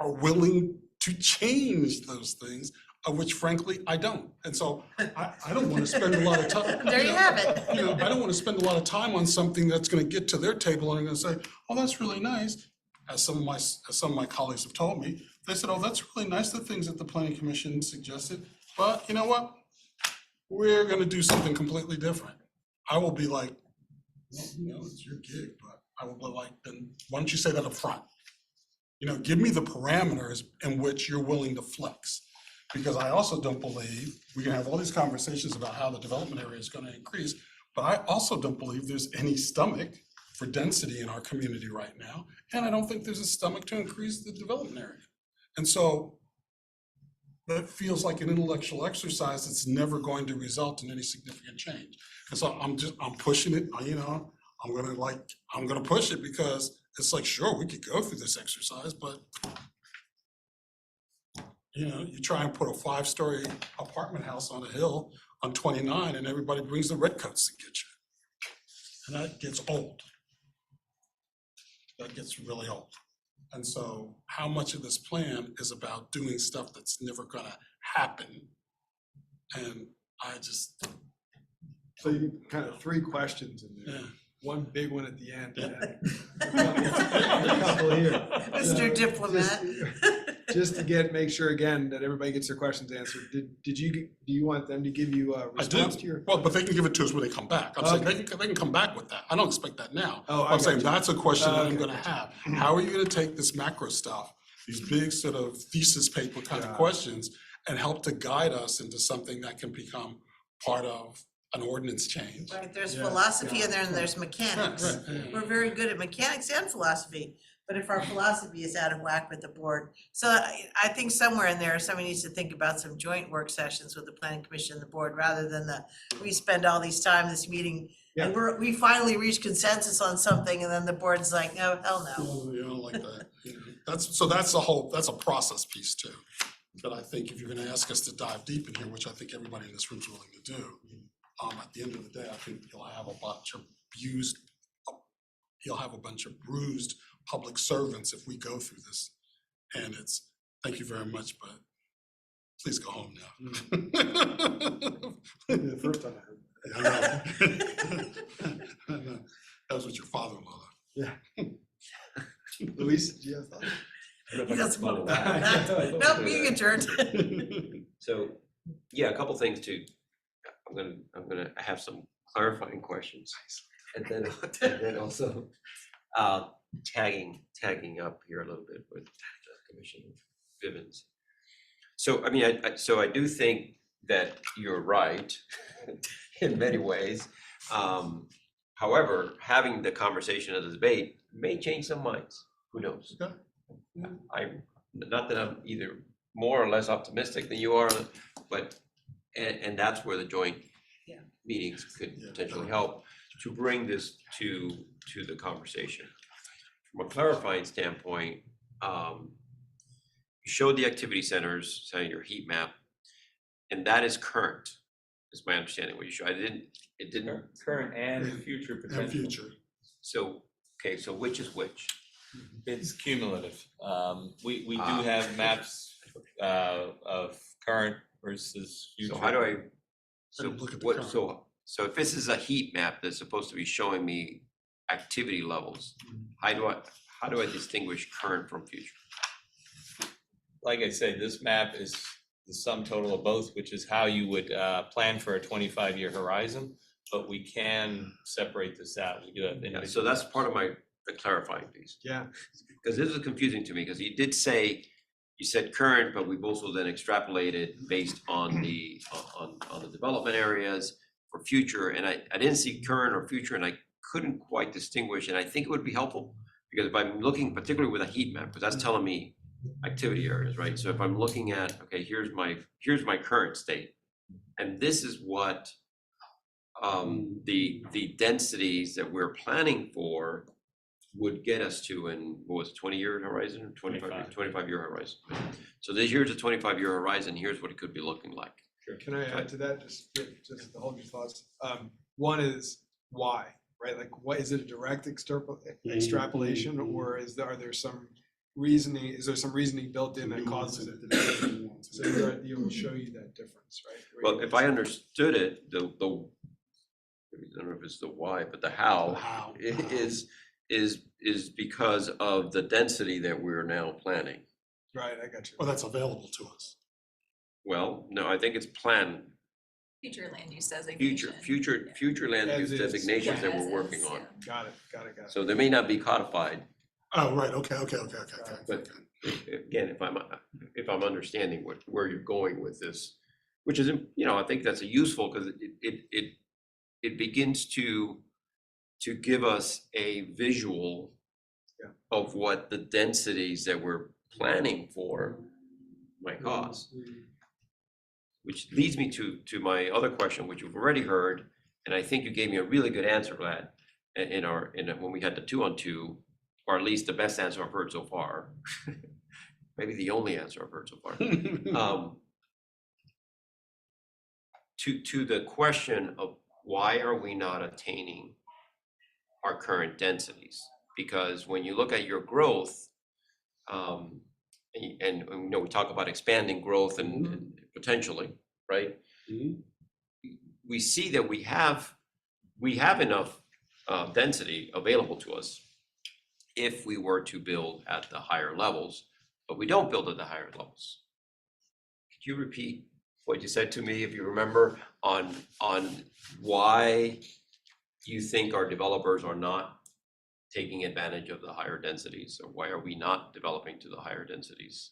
are willing to change those things, of which frankly, I don't. And so I don't want to spend a lot of time. There you have it. You know, I don't want to spend a lot of time on something that's going to get to their table and I'm going to say, oh, that's really nice. As some of my colleagues have told me, they said, oh, that's really nice, the things that the planning commission suggested. But you know what? We're going to do something completely different. I will be like, well, you know, it's your gig, but I will be like, then why don't you say that up front? You know, give me the parameters in which you're willing to flex. Because I also don't believe, we can have all these conversations about how the development area is going to increase, but I also don't believe there's any stomach for density in our community right now. And I don't think there's a stomach to increase the development area. And so that feels like an intellectual exercise that's never going to result in any significant change. And so I'm pushing it, you know, I'm gonna push it because it's like, sure, we could go through this exercise, but you know, you try and put a 5-story apartment house on a hill on 29 and everybody brings the redcoats to get you. And that gets old. That gets really old. And so how much of this plan is about doing stuff that's never gonna happen? And I just, So you kind of 3 questions in there. yeah. One big one at the end. Yeah. and a couple here. Mr. Diplomat. Just to make sure again that everybody gets their questions answered. Do you want them to give you a I do. response to your? Well, but they can give it to us when they come back. I'm saying Okay. they can come back with that. I don't expect that now. Oh, I I'm saying got you. that's a question that I'm Okay. gonna have. How are you gonna take this macro stuff, these big sort of thesis paper kind of Yeah. questions, and help to guide us into something that can become part of an ordinance change? Right, there's Yeah, philosophy yeah, in there and there's Right, mechanics. right, yeah. We're very good at mechanics and philosophy, but if our philosophy is out of whack with the board. So I think somewhere in there, somebody needs to think about some joint work sessions with the planning commission and the board, rather than we spend all these time this meeting. And we finally reach consensus on something and then the board's like, no, hell no. You know, like that. You know, that's a process piece too. But I think if you're gonna ask us to dive deep in here, which I think everybody in this room is willing to do, at the end of the day, I think you'll have a bunch of bruised public servants if we go through this. And it's, thank you very much, but please go home now. The first time I heard. I know. I know. That was with your father-in-law. Yeah. Luis, do you have thoughts? He doesn't want to. Nope, being adjourned. So, yeah, a couple things too. I'm gonna have some clarifying questions. And then also tagging up here a little bit with Commissioner Bivens. So, I mean, I do think that you're right in many ways. However, having the conversation of the debate may change some minds. Who knows? Okay. Not that I'm either more or less optimistic than you are, but and that's where the joint meetings could potentially help to bring this to the conversation. From a clarifying standpoint, you showed the activity centers, saying your heat map, and that is current, is my understanding what you showed. It didn't. Current and future And potential. future. So, okay, so which is which? It's cumulative. We do Ah. have maps of current versus future. So how do I, so And look at the what, current. so if this is a heat map that's supposed to be showing me activity levels, how do I distinguish current from future? Like I say, this map is the sum total of both, which is how you would plan for a 25-year horizon, but we can separate this out. We do have. Yeah, so that's part of the clarifying piece. Yeah. Because this is confusing to me, because you did say, you said current, but we've also then extrapolated based on the development areas for future, and I didn't see current or future, and I couldn't quite distinguish, and I think it would be helpful, because if I'm looking particularly with a heat map, because that's telling me activity areas, right? So if I'm looking at, okay, here's my current state, and this is what the densities that we're planning for would get us to in, what was it, 20-year horizon or 25-year horizon. So here's a 25-year horizon, here's what it could be looking like. Can I add to that, just to hold your thoughts? One is, why, right? Like, what, is it a direct extrapolation, or are there some reasoning, is there some reasoning built in that causes it to be? So your idea will show you that difference, right? Well, if I understood it, I don't know if it's the why, but the how How? is because of the density that we're now planning. Right, I got you. Well, that's available to us. Well, no, I think it's planned, Future land use designation. future land As use is. designations that Yeah, we're as working is, on. yeah. Got it. So they may not be codified, Oh, right, okay. But again, if I'm understanding where you're going with this, which is, I think that's a useful, because it begins to give us a visual Yeah. of what the densities that we're planning for might cost. Which leads me to my other question, which you've already heard, and I think you gave me a really good answer, Vlad, when we had the 2-on-2, or at least the best answer I've heard so far. Maybe the only answer I've heard so far. To the question of why are we not attaining our current densities? Because when you look at your growth, and we talk about expanding growth and potentially, right? We see that we have enough density available to us if we were to build at the higher levels, but we don't build at the higher levels. Could you repeat what you said to me, if you remember, on why you think our developers are not taking advantage of the higher densities, or why are we not developing to the higher densities?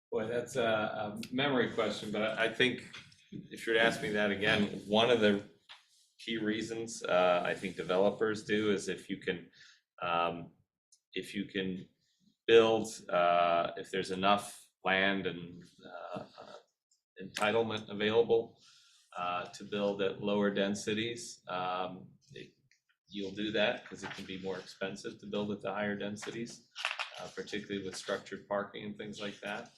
Boy, that's a memory question, but I think if you were to ask me that again, one of the key reasons I think developers do is if you can build, if there's enough land and entitlement available to build at lower densities, you'll do that because it can be more expensive to build at the higher densities, particularly with structured parking and things like that.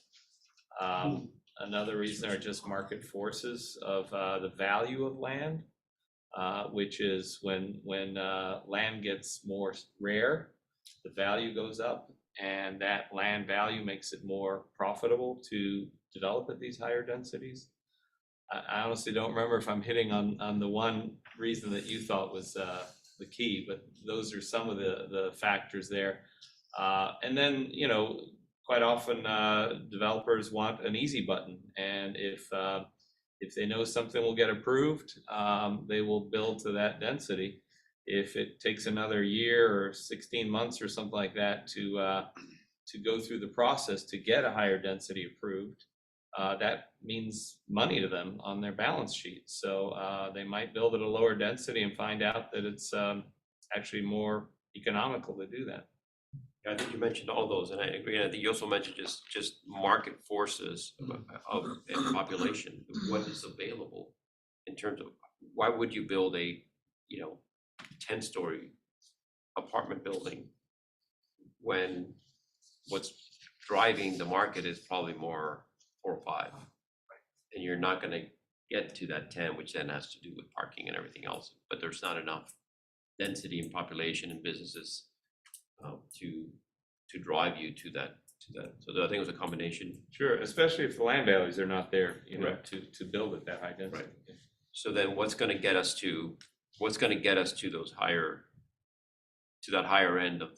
Another reason are just market forces of the value of land, which is when land gets more rare, the value goes up, and that land value makes it more profitable to develop at these higher densities. I honestly don't remember if I'm hitting on the one reason that you thought was the key, but those are some of the factors there. And then, quite often developers want an easy button, and if they know something will get approved, they will build to that density. If it takes another year or 16 months or something like that to go through the process to get a higher density approved, that means money to them on their balance sheet. So they might build at a lower density and find out that it's actually more economical to do that. I think you mentioned all those, and I agree. And I think you also mentioned just market forces of and population, what is available in terms of why would you build a 10-story apartment building when what's driving the market is probably more 4 or 5, and you're not going to get to that 10, which then has to do with parking and everything else. But there's not enough density and population and businesses to drive you to that. So I think it was a combination. Sure, especially if the land values are not there, Right. to build at that high density. Right. So then what's going to get us to those higher, to that higher end of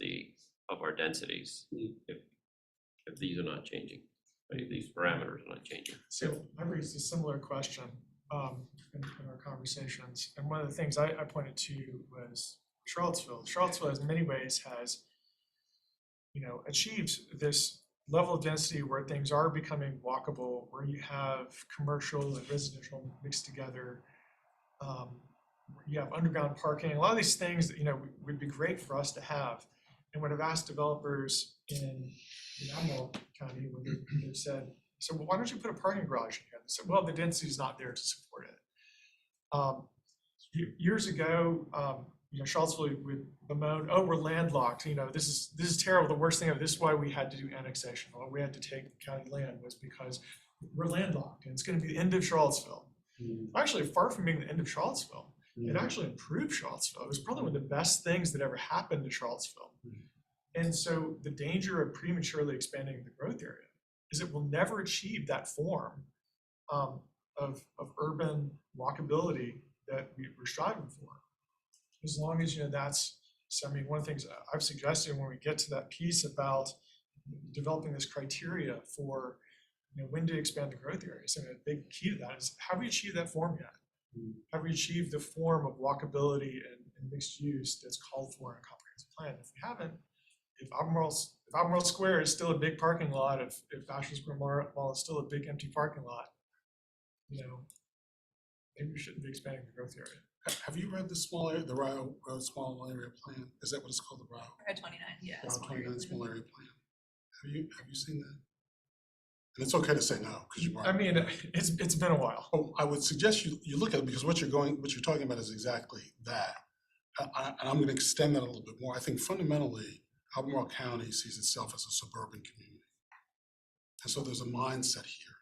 our densities if these are not changing, if these parameters are not changing? So I raised a similar question in our conversations, and one of the things I pointed to was Charlottesville. Charlottesville, in many ways, has achieved this level of density where things are becoming walkable, where you have commercial and residential mixed together. You have underground parking, a lot of these things that would be great for us to have. And when I've asked developers in Admiral County, when they've said, so why don't you put a parking garage in here? They said, well, the density is not there to support it. Years ago, Charlottesville would bemoan, oh, we're landlocked. This is terrible. The worst thing of this is why we had to do annexation. Why we had to take county land was because we're landlocked, and it's going to be the end of Charlottesville. Actually, far from being the end of Charlottesville. It actually improved Charlottesville. It was probably one of the best things that ever happened to Charlottesville. And so the danger of prematurely expanding the growth area is it will never achieve that form of urban walkability that we're striving for. As long as, that's, so I mean, one of the things I've suggested when we get to that piece about developing this criteria for, when to expand the growth areas, and a big key to that is, have we achieved that form yet? Have we achieved the form of walkability and mixed use that's called for in a comprehensive plan? If we haven't, if Albemarle Square is still a big parking lot, if Fashion Square Mall is still a big empty parking lot, maybe we shouldn't be expanding the growth area. Have you read the small area, the Rio Road Small Area Plan? Is that what it's called, the Rio? Route 29, yeah. Rio 29 Small Area Plan? Have you seen that? And it's okay to say no, because you. I mean, it's been a while. Oh, I would suggest you look at it, because what you're talking about is exactly that. And I'm going to extend that a little bit more. I think fundamentally, Albemarle County sees itself as a suburban community. And so there's a mindset here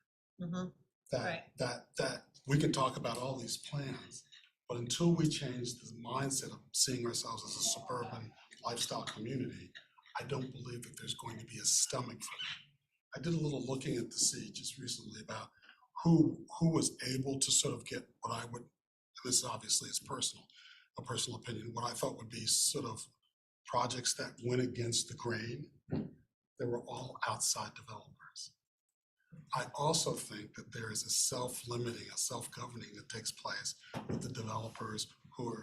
Right. that we can talk about all these plans, but until we change the mindset of seeing ourselves as a suburban lifestyle community, I don't believe that there's going to be a stomach for that. I did a little looking at the sea just recently about who was able to sort of get what I would, and this obviously is a personal opinion, what I thought would be sort of projects that went against the grain. They were all outside developers. I also think that there is a self-limiting, a self-governing that takes place with the developers who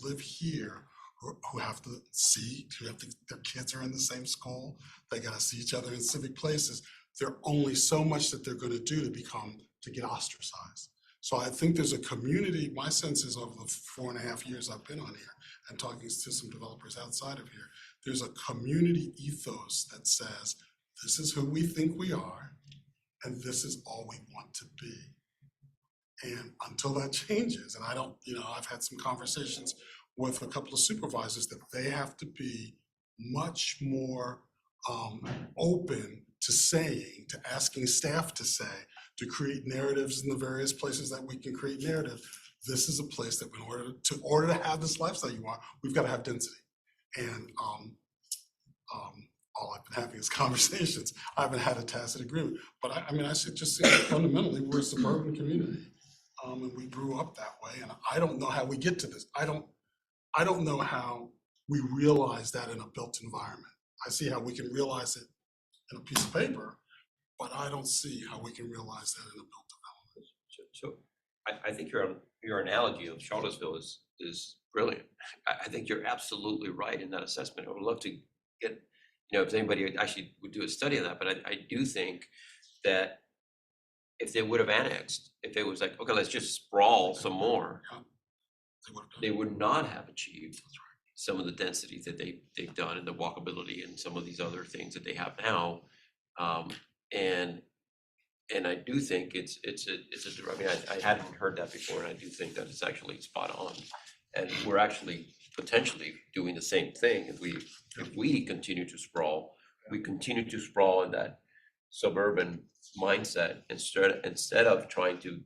live here, who have to see, their kids are in the same school, they gotta see each other in civic places. There's only so much that they're gonna do to get ostracized. So I think there's a community, my sense is over the 4.5 years I've been on here and talking to some developers outside of here, there's a community ethos that says, this is who we think we are, and this is all we want to be. And until that changes, and I don't, I've had some conversations with a couple of supervisors that they have to be much more open to asking staff to say, to create narratives in the various places that we can create narrative. This is a place that in order to have this lifestyle you want, we've got to have density. And all I've been having is conversations. I haven't had a tacit agreement, but I should just say fundamentally we're a suburban community, and we grew up that way. And I don't know how we get to this. I don't know how we realize that in a built environment. I see how we can realize it in a piece of paper, but I don't see how we can realize that in a built development. So I think your analogy of Charlottesville is brilliant. I think you're absolutely right in that assessment. I would love to get, if anybody actually would do a study of that, but I do think that if they would have annexed, if it was like, okay, let's just sprawl some more, they would not have achieved some of the density that they've done and the walkability and some of these other things that they have now. And I do think I hadn't heard that before, and I do think that it's actually spot on. And we're actually potentially doing the same thing if we continue to sprawl. We continue to sprawl in that suburban mindset instead of trying to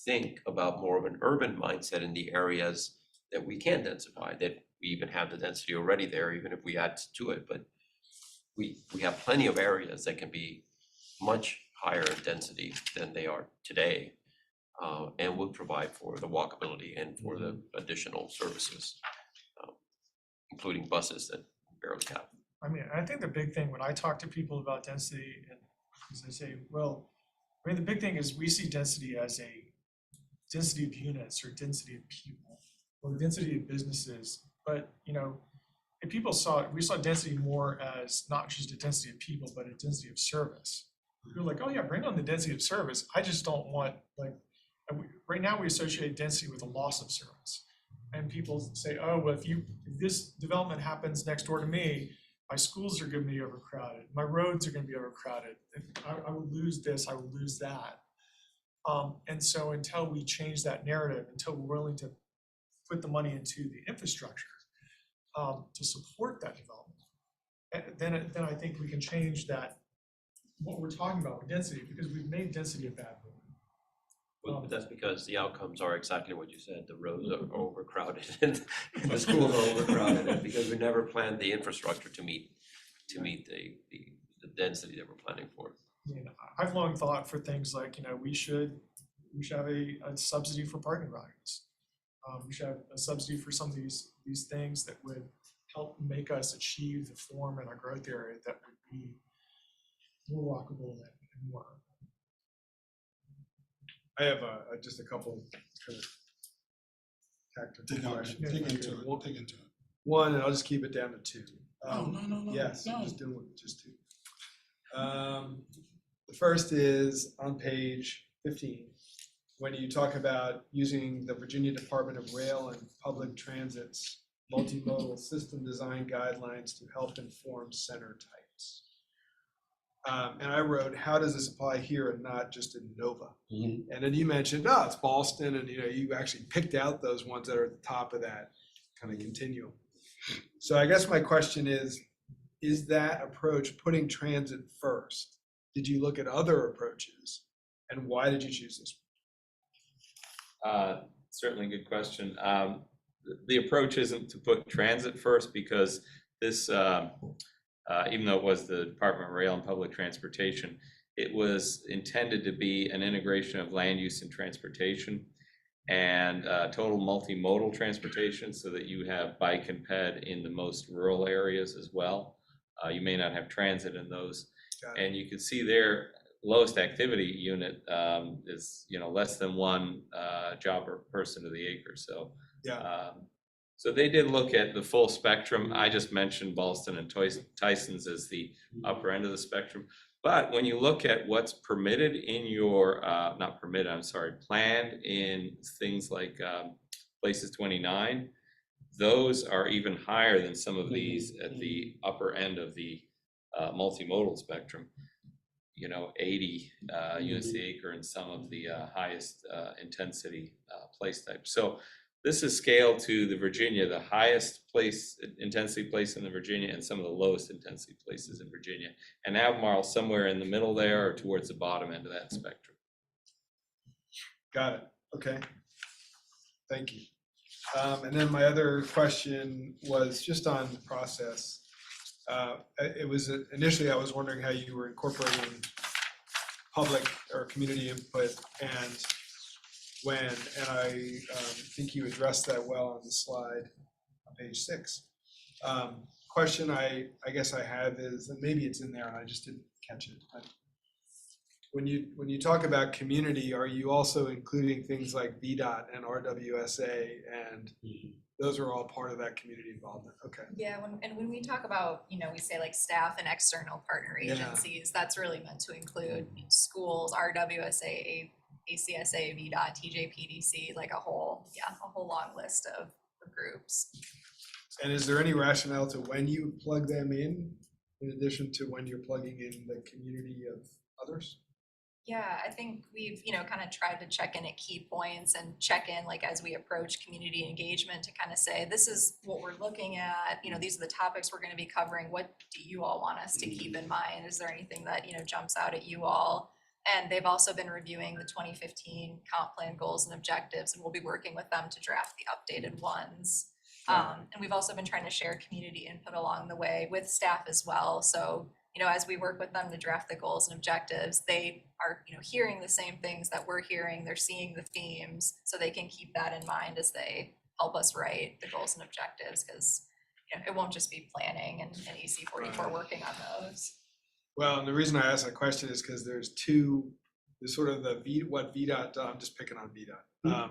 think about more of an urban mindset in the areas that we can densify, that we even have the density already there, even if we add to it. But we have plenty of areas that can be much higher in density than they are today, and will provide for the walkability and for the additional services, including buses that barely have. I mean, I think the big thing when I talk to people about density, is I say, well, the big thing is we see density as a density of units or density of people or density of businesses. But, if we saw density more as not just a density of people, but a density of service. You're like, oh yeah, bring on the density of service. I just don't want, right now we associate density with a loss of service. And people say, oh, well, if this development happens next door to me, my schools are going to be overcrowded. My roads are going to be overcrowded. I would lose this, I would lose that. And so until we change that narrative, until we're willing to put the money into the infrastructure to support that development, then I think we can change that, what we're talking about with density, because we've made density a bad word. But that's because the outcomes are exactly what you said, the roads are overcrowded and the schools are overcrowded, and because we never planned the infrastructure to meet the density that we're planning for. I mean, I've long thought for things like, we should have a subsidy for parking garages. We should have a subsidy for some of these things that would help make us achieve the form in our growth area that would be more walkable and more. I have just a couple kind of tactical questions. Dig if I into could. it, dig into it. One, and I'll just keep it down to two. No. Yes, no. just doing just two. The first is on page 15, when you talk about using the Virginia Department of Rail and Public Transit's multimodal system design guidelines to help inform center types. And I wrote, how does this apply here and not just in Nova? And then you mentioned, no, it's Ballston, and you actually picked out those ones that are at the top of that kind of continuum. So I guess my question is that approach putting transit first? Did you look at other approaches, and why did you choose this Certainly a good question. The approach isn't to put transit first because this, even though it was the Department of Rail and Public Transportation, it was intended to be an integration of land use and transportation and total multimodal transportation so that you have bike and ped in the most rural areas as well. You may not have transit in those. Got it. And you can see their lowest activity unit is, less than one job or person to the acre. So, Yeah. So they did look at the full spectrum. I just mentioned Ballston and Tyson's as the upper end of the spectrum. But when you look at what's permitted in your, not permitted, I'm sorry, planned in things like Places 29, those are even higher than some of these at the upper end of the multimodal spectrum. 80 units the acre in some of the highest intensity place types. So this is scaled to the Virginia, the highest intensity place in the Virginia and some of the lowest intensity places in Virginia. And Albemarle somewhere in the middle there or towards the bottom end of that spectrum. Got it. Okay. Thank you. And then my other question was just on the process. It was initially I was wondering how you were incorporating public or community input and when, and I think you addressed that well on the slide on page 6. Question I guess I have is, and maybe it's in there and I just didn't catch it. But when you talk about community, are you also including things like VDOT and RWSA, and those are all part of that community involvement? Okay. Yeah, when we talk about, we say like staff and external partner Yeah. agencies, that's really meant to include schools, RWSA, ACSA, VDOT, TJPDC, like a whole long list of groups. And is there any rationale to when you plug them in addition to when you're plugging in the community of others? Yeah, I think we've, kind of tried to check in at key points and check in like as we approach community engagement to kind of say, this is what we're looking at, these are the topics we're going to be covering. What do you all want us to keep in mind? Is there anything that, jumps out at you all? And they've also been reviewing the 2015 comp plan goals and objectives, and we'll be working with them to draft the updated ones. And we've also been trying to share community input along the way with staff as well. So, as we work with them to draft the goals and objectives, they are, hearing the same things that we're hearing. They're seeing the themes, so they can keep that in mind as they help us write the goals and objectives, because, it won't just be planning and EC44 working on those. Well, and the reason I asked that question is because there's sort of what VDOT, I'm just picking on VDOT.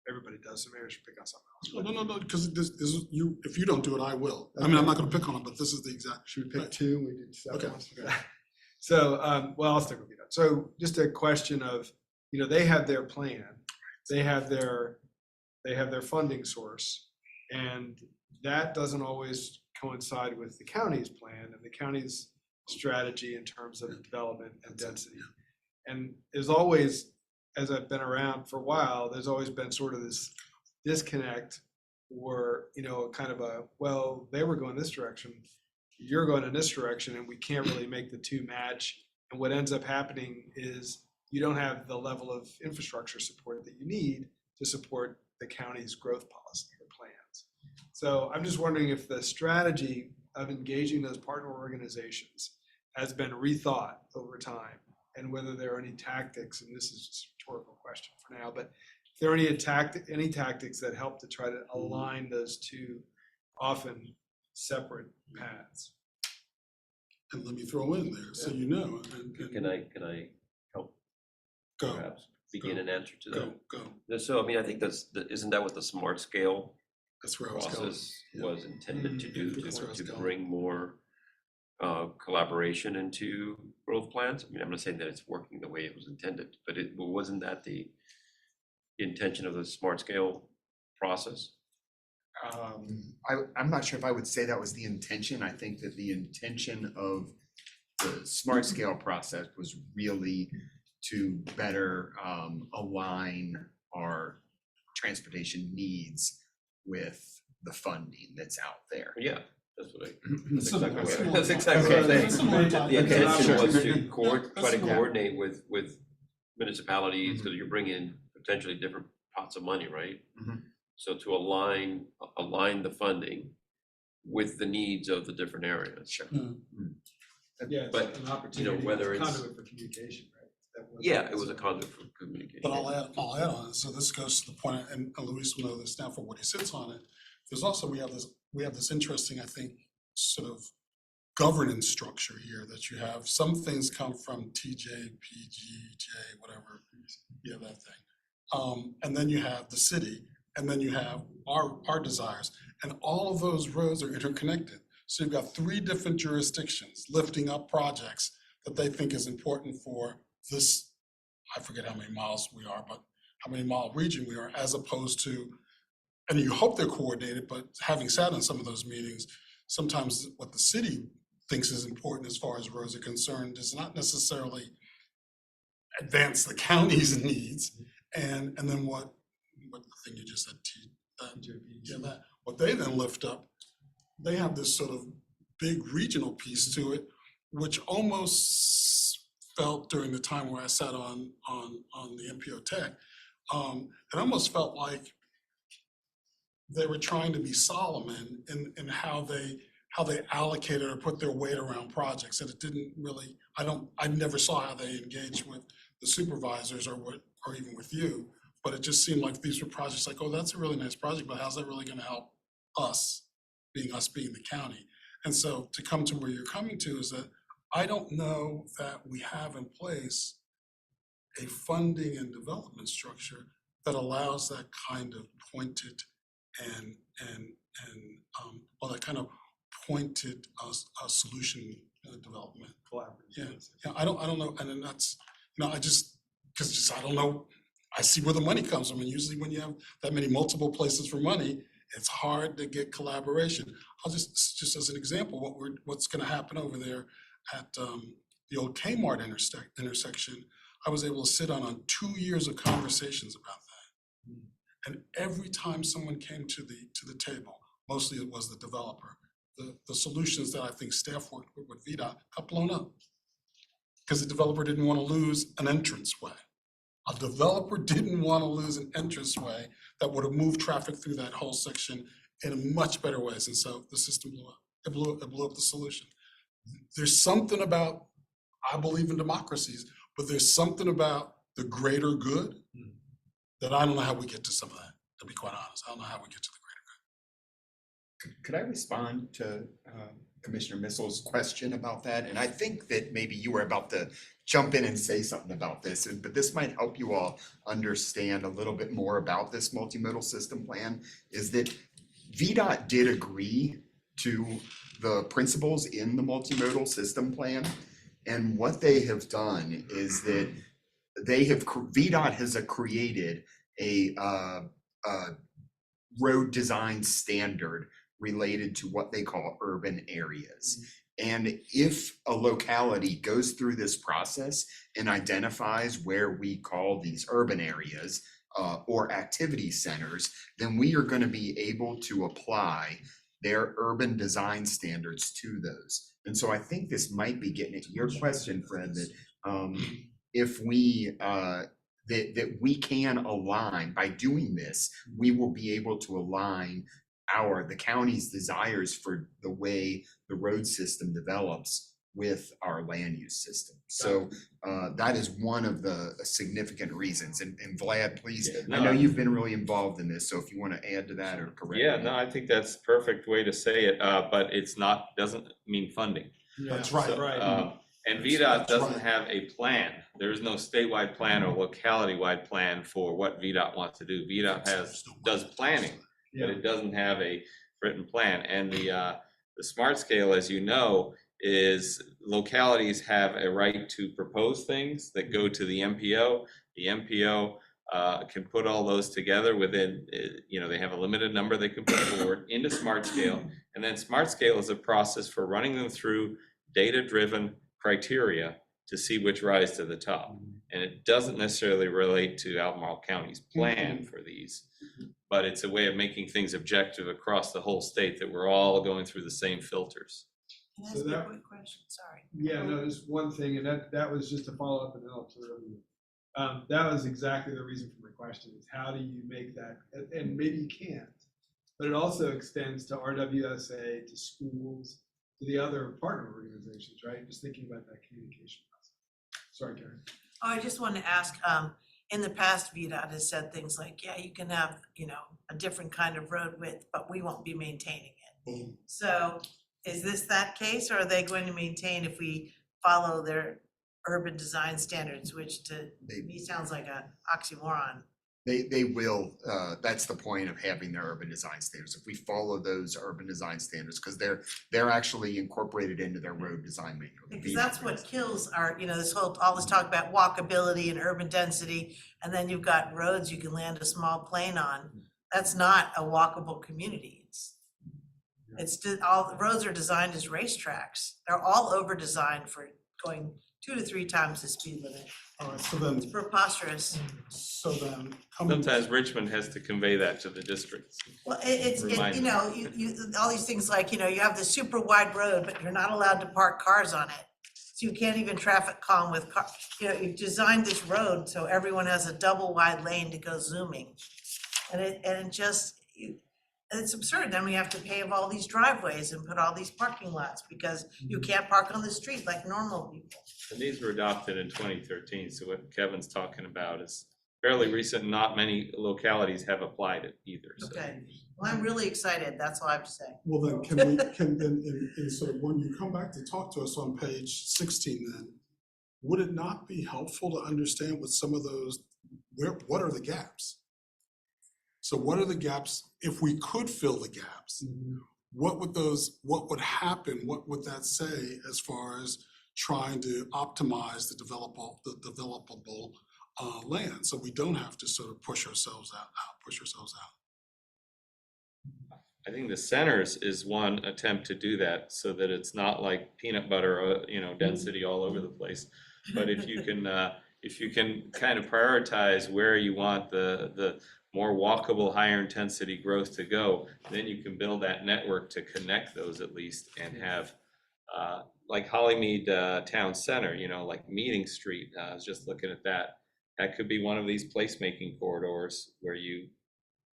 Everybody does, so maybe I should pick on something else. No, because this is you. If you don't do it, I will. I mean, I'm not going to pick on it, but this is the exact. Should we pick two? We did seven. Okay. So, I'll stick with VDOT. So just a question of, they have their plan, they have their funding source, and that doesn't always coincide with the county's plan and the county's strategy in terms of development and density. And there's always, as I've been around for a while, there's always been sort of this disconnect or, kind of well, they were going this direction, you're going in this direction, and we can't really make the two match. And what ends up happening is you don't have the level of infrastructure support that you need to support the county's growth policy or plans. So I'm just wondering if the strategy of engaging those partner organizations has been rethought over time, and whether there are any tactics, and this is just a rhetorical question for now, but if there are any tactics that help to try to align those two often separate paths. And let me throw in there, so you know, and Can I help go, perhaps begin an answer to that? go. So, I mean, I think isn't that what the smart scale That's where I was going. process was intended to do, That's where I was to going. bring more collaboration into growth plans? I mean, I'm not saying that it's working the way it was intended, but wasn't that the intention of the smart scale process? I'm not sure if I would say that was the intention. I think that the intention of the smart scale process was really to better align our transportation needs with the funding that's out there. Yeah, that's what Similar- that's exactly what I'm saying. similar type- The Okay, intention sure. was to That's try to similar. coordinate with municipalities, because you're bringing in potentially different pots of money, right? Mhm. So to align the funding with the needs of the different areas. Sure. Yeah, But, it's an opportunity, whether it's- conduit for communication, right? That was- Yeah, it was a conduit for communication. But I'll add on it, so this goes to the point, and Luis will know this now for what he sits on it. There's also, we have this interesting, I think, sort of governance structure here, that you have, some things come from TJ, PGJ, whatever, yeah, that thing. And then you have the city, and then you have our desires, and all of those roads are interconnected. So you've got 3 different jurisdictions lifting up projects that they think is important for this, I forget how many miles we are, but how many mile region we are, as opposed to, and you hope they're coordinated, but having sat in some of those meetings, sometimes what the city thinks is important as far as roads are concerned does not necessarily advance the county's needs. And then what the thing you just said, what they then lift up, they have this sort of big regional piece to it, which almost felt during the time where I sat on the MPO Tech, it almost felt like they were trying to be Solomon in how they allocated or put their weight around projects, and it didn't really, I never saw how they engaged with the supervisors or even with you, but it just seemed like these were projects like, oh, that's a really nice project, but how's that really gonna help us being the county? And so to come to where you're coming to is that I don't know that we have in place a funding and development structure that allows that kind of pointed and that kind of pointed solution development. Collaborative. Yeah, I don't know, and then that's, because I don't know, I see where the money comes from, and usually when you have that many multiple places for money, it's hard to get collaboration. I'll just as an example, what's gonna happen over there at the old Kmart intersection, I was able to sit on 2 years of conversations about that. And every time someone came to the table, mostly it was the developer, the solutions that I think staff worked with VDOT got blown up. Because the developer didn't want to lose an entranceway. A developer didn't want to lose an entranceway that would have moved traffic through that whole section in much better ways. And so the system blew up. It blew up the solution. There's something about, I believe in democracies, but there's something about the greater good that I don't know how we get to some of that, to be quite honest. I don't know how we get to the greater good. Could I respond to Commissioner Missel's question about that? And I think that maybe you were about to jump in and say something about this, but this might help you all understand a little bit more about this multimodal system plan, is that VDOT did agree to the principles in the multimodal system plan. And what they have done is that VDOT has created a road design standard related to what they call urban areas. And if a locality goes through this process and identifies where we call these urban areas or activity centers, then we are going to be able to apply their urban design standards to those. And so I think this might be getting at your question, Fred, that if we, that we can align, by doing this, we will be able to align the county's desires for the way the road system develops with our land use system. So that is one of the significant reasons. And Vlad, please, Yeah, I know no, you've been really involved in this, so if you want to add to that or correct. Yeah, me. no, I think that's a perfect way to say it, but it's not, doesn't mean funding. That's right. So, Right. And That's- VDOT that's doesn't right. have a plan. There is no statewide plan or locality-wide plan for what VDOT wants to do. VDOT does planning, but it doesn't have a written plan. And the smart scale, as you know, is localities have a right to propose things that go to the MPO. The MPO can put all those together within, they have a limited number they can put forward into smart scale. And then smart scale is a process for running them through data-driven criteria to see which rise to the top. And it doesn't necessarily relate to Albemarle County's plan for these, but it's a way of making things objective across the whole state, that we're all going through the same filters. Can I So ask you a that- quick question? Sorry. Yeah, no, just one thing, and that was just a follow-up, and then I'll turn it over to you. That was exactly the reason for my question, is how do you make that, and maybe you can't, but it also extends to RWSA, to schools, to the other partner organizations, right? Just thinking about that communication process. Sorry, Karen. Oh, I just want to ask, in the past, VDOT has said things like, yeah, you can have, a different kind of road width, but we won't be maintaining it. Boom. So is this that case, or are they going to maintain if we follow their urban design standards, which to me sounds like an oxymoron? They will, that's the point of having their urban design standards. If we follow those urban design standards, because they're actually incorporated into their road design manual. the Because VDOT that's what roads. kills our, all this talk about walkability and urban density, and then you've got roads you can land a small plane on. That's not a walkable community. All the roads are designed as racetracks. They're all over designed for going 2 to 3 times the speed limit. All right, so then, It's preposterous. coming. Sometimes Richmond has to convey that to the districts. Well, Remind all these things like, you have the super wide road, but you're not allowed to park cars on it. So you can't even traffic calm with car, you've designed this road so everyone has a double wide lane to go zooming. And it's absurd. Then we have to pave all these driveways and put all these parking lots because you can't park on the street like normal people. And these were adopted in 2013, so what Kevin's talking about is fairly recent. Not many localities have applied it either, so. Okay, well, I'm really excited. That's all I have to say. Well, then, can then, in sort of, when you come back to talk to us on page 16, then, would it not be helpful to understand what some of those, what are the gaps? So what are the gaps, if we could fill the gaps, what would happen, what would that say as far as trying to optimize the developable land, so we don't have to sort of push ourselves out. I think the centers is one attempt to do that, so that it's not like peanut butter, density all over the place. But if you can kind of prioritize where you want the more walkable, higher intensity growth to go, then you can build that network to connect those at least, and have, like Hollymead Town Center, like Meeting Street, I was just looking at that. That could be one of these placemaking corridors where you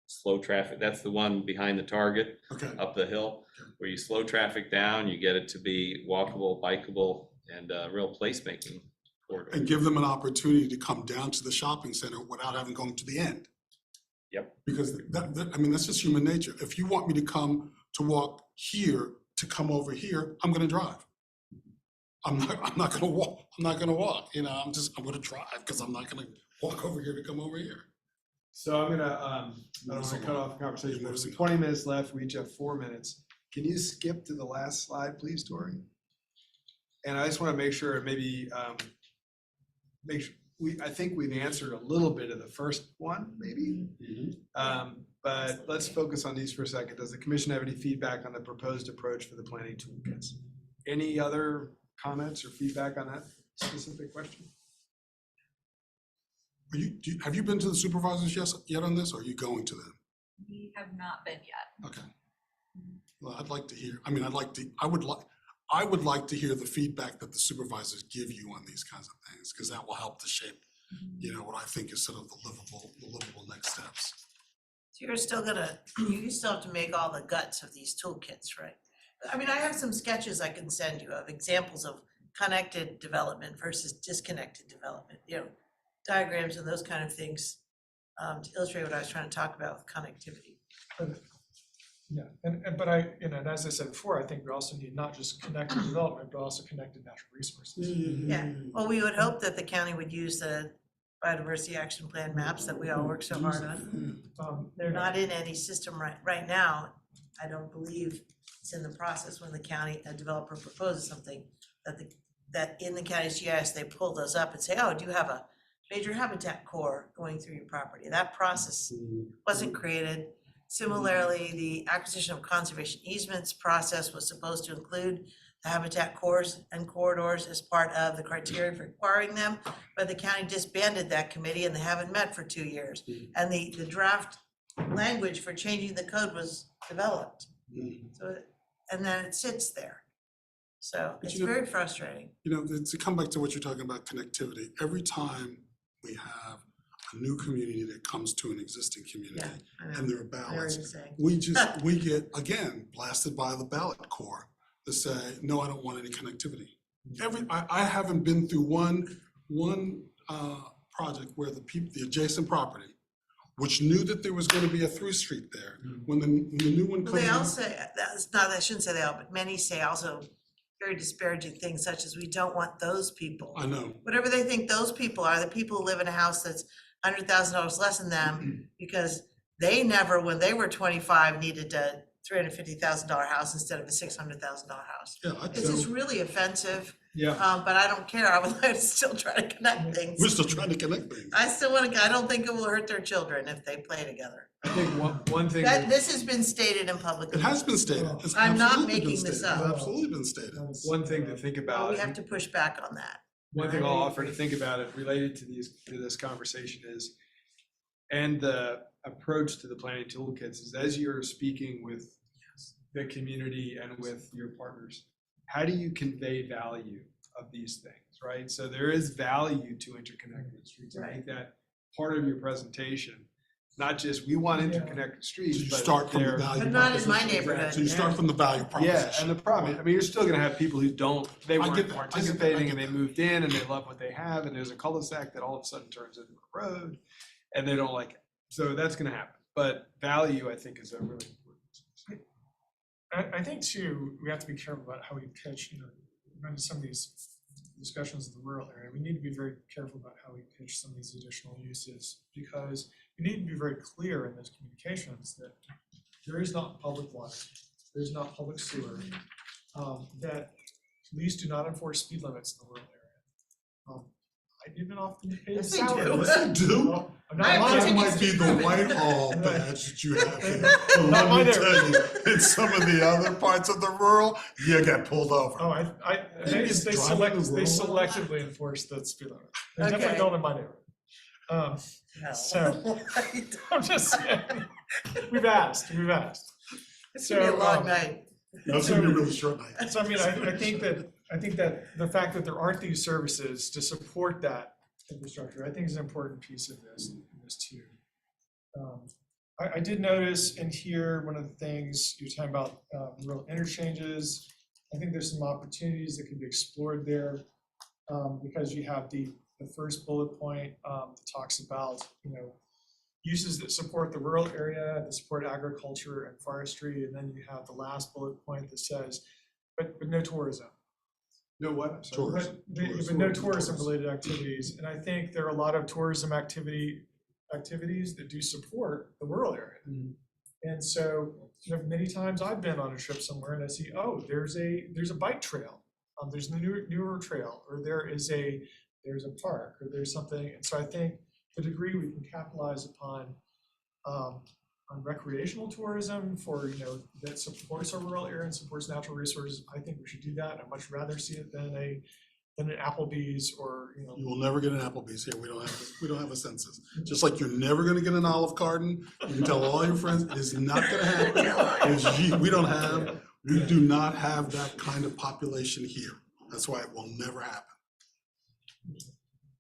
slow traffic. That's the one behind the Target Okay. up the hill, where you slow traffic down, you get it to be walkable, bikeable, and real placemaking corridor. And give them an opportunity to come down to the shopping center without having going to the end. Yep. Because that's just human nature. If you want me to walk here, to come over here, I'm gonna drive. I'm not gonna walk, I'm gonna drive, because I'm not gonna walk over here to come over here. So I'm gonna, I don't wanna cut off the conversation, but there's 20 minutes left, we each have 4 minutes. Can you skip to the last slide, please, Tori? And I just wanna make sure, maybe, I think we've answered a little bit of the first one, maybe? But let's focus on these for a second. Does the commission have any feedback on the proposed approach for the planning toolkits? Any other comments or feedback on that specific question? Have you been to the supervisors yet on this, or are you going to them? We have not been yet. Okay. Well, I'd like to hear, I would like to hear the feedback that the supervisors give you on these kinds of things, because that will help to shape, you know, what I think is sort of the livable next steps. So you're still gonna, you still have to make all the guts of these toolkits, right? I mean, I have some sketches I can send you of examples of connected development versus disconnected development, you know, diagrams and those kind of things, to illustrate what I was trying to talk about with connectivity. Yeah, but and as I said before, I think we also need not just connected development, but also connected natural resources. Yeah, well, we would hope that the county would use the biodiversity action plan maps that we all work so hard on. They're not in any system right now. I don't believe it's in the process when the county, a developer proposes something, that in the county's GIS, they pull those up and say, oh, do you have a major habitat core going through your property? That process wasn't created. Similarly, the acquisition of conservation easements process was supposed to include the habitat cores and corridors as part of the criteria for acquiring them, but the county disbanded that committee and they haven't met for 2 years. And the draft language for changing the code was developed. So, and then it sits there. So But it's you know- very frustrating. You know, to come back to what you're talking about connectivity, every time we have a new community that comes to an existing community Yeah, I know. and there are I know what ballots, you're saying. we get, again, blasted by the ballot core to say, no, I don't want any connectivity. I haven't been through one project where the adjacent property, which knew that there was gonna be a through street there, when the new one Well, comes they in. all say, that's not, I shouldn't say they all, but many say also very disparaging things such as we don't want those people. I know, Whatever they think those people are, the people who live in a house that's $100,000 less than them, because they never, when they were 25, needed a $350,000 house instead of a $600,000 house. yeah, It's just really offensive, Yeah, but I don't care. I would like to still try to connect things. we're still trying to connect things. I still want to, I don't think it will hurt their children if they play together. I think one thing That, that, this has been stated in public. It has been stated. It's I'm not absolutely been making this stated. It's up. absolutely been stated. one thing to think Well, about. we have to push back on that. One thing I'll offer to think about it related to this conversation is, and the approach to the planning toolkits is, as you're speaking with the community and with your partners, how do you convey value of these things, right? So there is value to interconnected streets. I think that part of your presentation, not just, we want interconnected streets, So you but start from the they're- value. But not in my proposition. neighborhood. So you start from the value proposition. Yeah, and the problem, I mean, you're still gonna have people who don't, they I get weren't that, I get that, I participating get and they that. moved in and they love what they have, and there's a cul-de-sac that all of a sudden turns into a road, and they don't like it. So that's gonna happen, but value, I think, is a really important. I think too, we have to be careful about how we pitch, you know, run some of these discussions in the rural area. We need to be very careful about how we pitch some of these additional uses, because we need to be very clear in those communications that there is not public water, there's not public sewer, that police do not enforce speed limits in the rural area. I even often pay Yes, they salary. do. Yes, they do. Well, I'm not I have lying. That tickets might be to the prove it. Whitehall badge that you have here. But Not let me mine tell you, in some of the other parts of the rural, you get pulled over. Oh, they It's driving the they rural. selectively enforce the speed limit. They definitely Okay. don't in my neighborhood. No. So- I'm just saying, we've asked. It's gonna be a So, long night. That's gonna be a really short night. So I mean, I think that the fact that there aren't these services to support that infrastructure, I think is an important piece of this too. I did notice in here, one of the things you're talking about, rural interchanges. I think there's some opportunities that can be explored there, because you have the first bullet point that talks about, you know, uses that support the rural area, that support agriculture and forestry, and then you have the last bullet point that says, but no tourism. No, what? I'm sorry. Tourism. But no tourism related activities, and I think there are a lot of tourism activities that do support the rural area. And so, you know, many times I've been on a trip somewhere and I see, oh, there's a bike trail, there's a newer trail, or there's a park, or there's something, and so I think the degree we can capitalize upon recreational tourism for, you know, that supports our rural area and supports natural resources, I think we should do that. I'd much rather see it than an Applebee's or, you know. You will never get an Applebee's here. We don't have a census. Just like you're never gonna get an Olive Garden. You can tell all your friends, it is not gonna happen. We don't have We do not have that kind of population here. That's why it will never happen.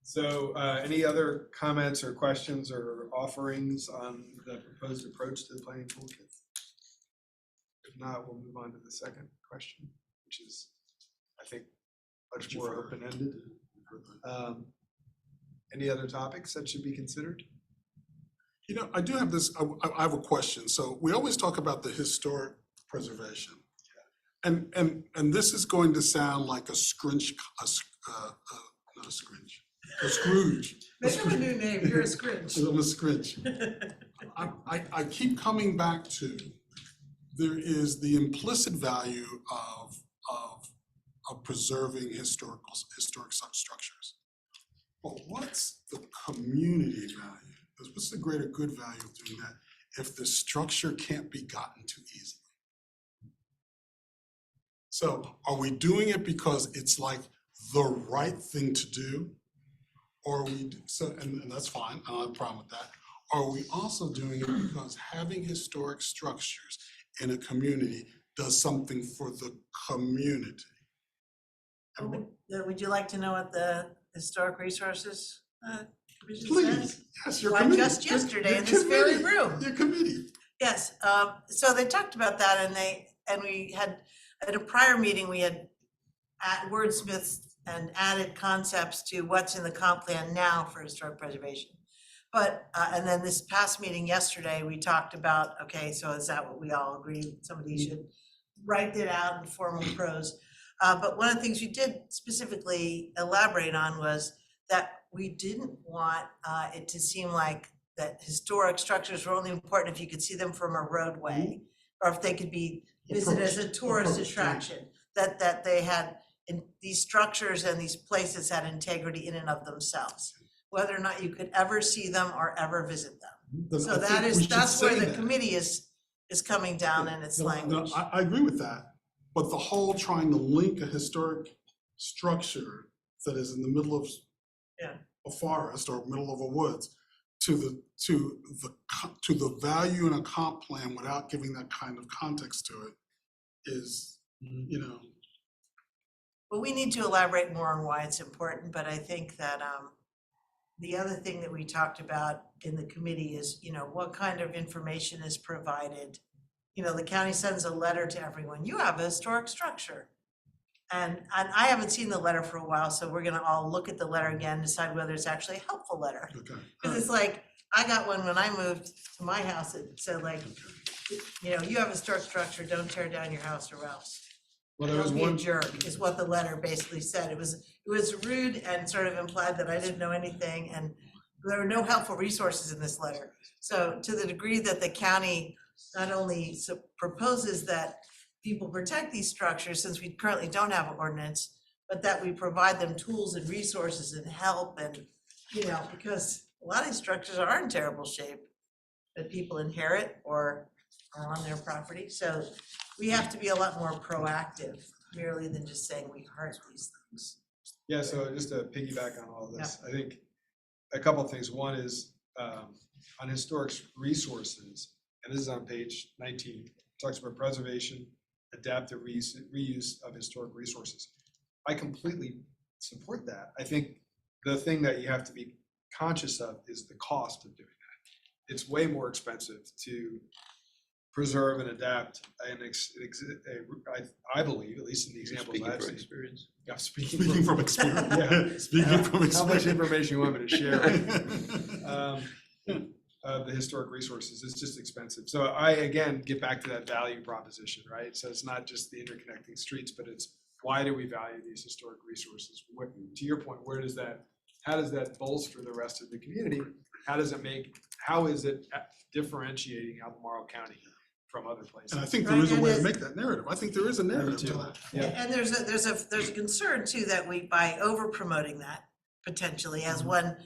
So any other comments or questions or offerings on the proposed approach to the planning toolkit? If not, we'll move on to the second question, which is, I think, much more open-ended. Any other topics that should be considered? You know, I do have this, I have a question. So we always talk about the historic preservation. And this is going to sound like a Scrooge, not a Scrooge, a Scrooge. Make up a new name, you're a Scrooge. I'm a Scrooge. I keep coming back to, there is the implicit value of preserving historic structures. But what's the community value? What's the greater good value of doing that if the structure can't be gotten to easily? So are we doing it because it's like the right thing to do? Or are we, so, and that's fine, I don't have a problem with that. Are we also doing it because having historic structures in a community does something for the community? And Would you like to know what the Historic Resources Commission please, says? yes, your Well, committee. just yesterday your in this very committee, room. Your committee. Yes, so they talked about that and we had, at a prior meeting, we had wordsmithed and added concepts to what's in the comp plan now for historic preservation. But, and then this past meeting yesterday, we talked about, okay, so is that what we all agree? Somebody should write it out in formal prose. But one of the things we did specifically elaborate on was that we didn't want it to seem like that historic structures were only important if you could see them from a roadway, or if they could be visited as a tourist attraction, that they had, in these structures and these places had integrity in and of themselves, whether or not you could ever see them or ever visit them. Then So I think we should that's where say the that. committee is coming down in its No, language. I agree with that, but the whole trying to link a historic structure that is in the middle of Yeah. a forest or middle of a woods to the value in a comp plan without giving that kind of context to it is, you know. Well, we need to elaborate more on why it's important, but I think that the other thing that we talked about in the committee is, you know, what kind of information is provided. You know, the county sends a letter to everyone, you have a historic structure. And I haven't seen the letter for a while, so we're gonna all look at the letter again, decide whether it's actually a helpful letter. Okay. Cause it's like, I got one when I moved to my house, it said like, you know, you have a historic structure, don't tear down your house or else. Well, there was Don't be a one, jerk, is what the letter basically said. It was rude and sort of implied that I didn't know anything, and there were no helpful resources in this letter. So to the degree that the county not only proposes that people protect these structures, since we currently don't have an ordinance, but that we provide them tools and resources and help and, you know, because a lot of these structures are in terrible shape that people inherit or are on their property. So we have to be a lot more proactive, merely than just saying we heart these things. yeah, so just to piggyback on all of this, I think a couple of things. One is on historic resources, and this is on page 19, it talks about preservation, adaptive reuse of historic resources. I completely support that. I think the thing that you have to be conscious of is the cost of doing that. It's way more expensive to preserve and adapt I believe, at least in the examples Speaking I've from seen. experience. Yeah, Speaking from experience. Yeah. Speaking from experience. How much information you want me to share? The historic resources, it's just expensive. So I, again, get back to that value proposition, right? So it's not just the interconnecting streets, but it's why do we value these historic resources? What, to your point, how does that bolster the rest of the community? How is it differentiating Albemarle County from other places? And I think there is a way to make that narrative. I think there is a narrative to that. Yeah. And there's a concern too that we, by over promoting that potentially, as one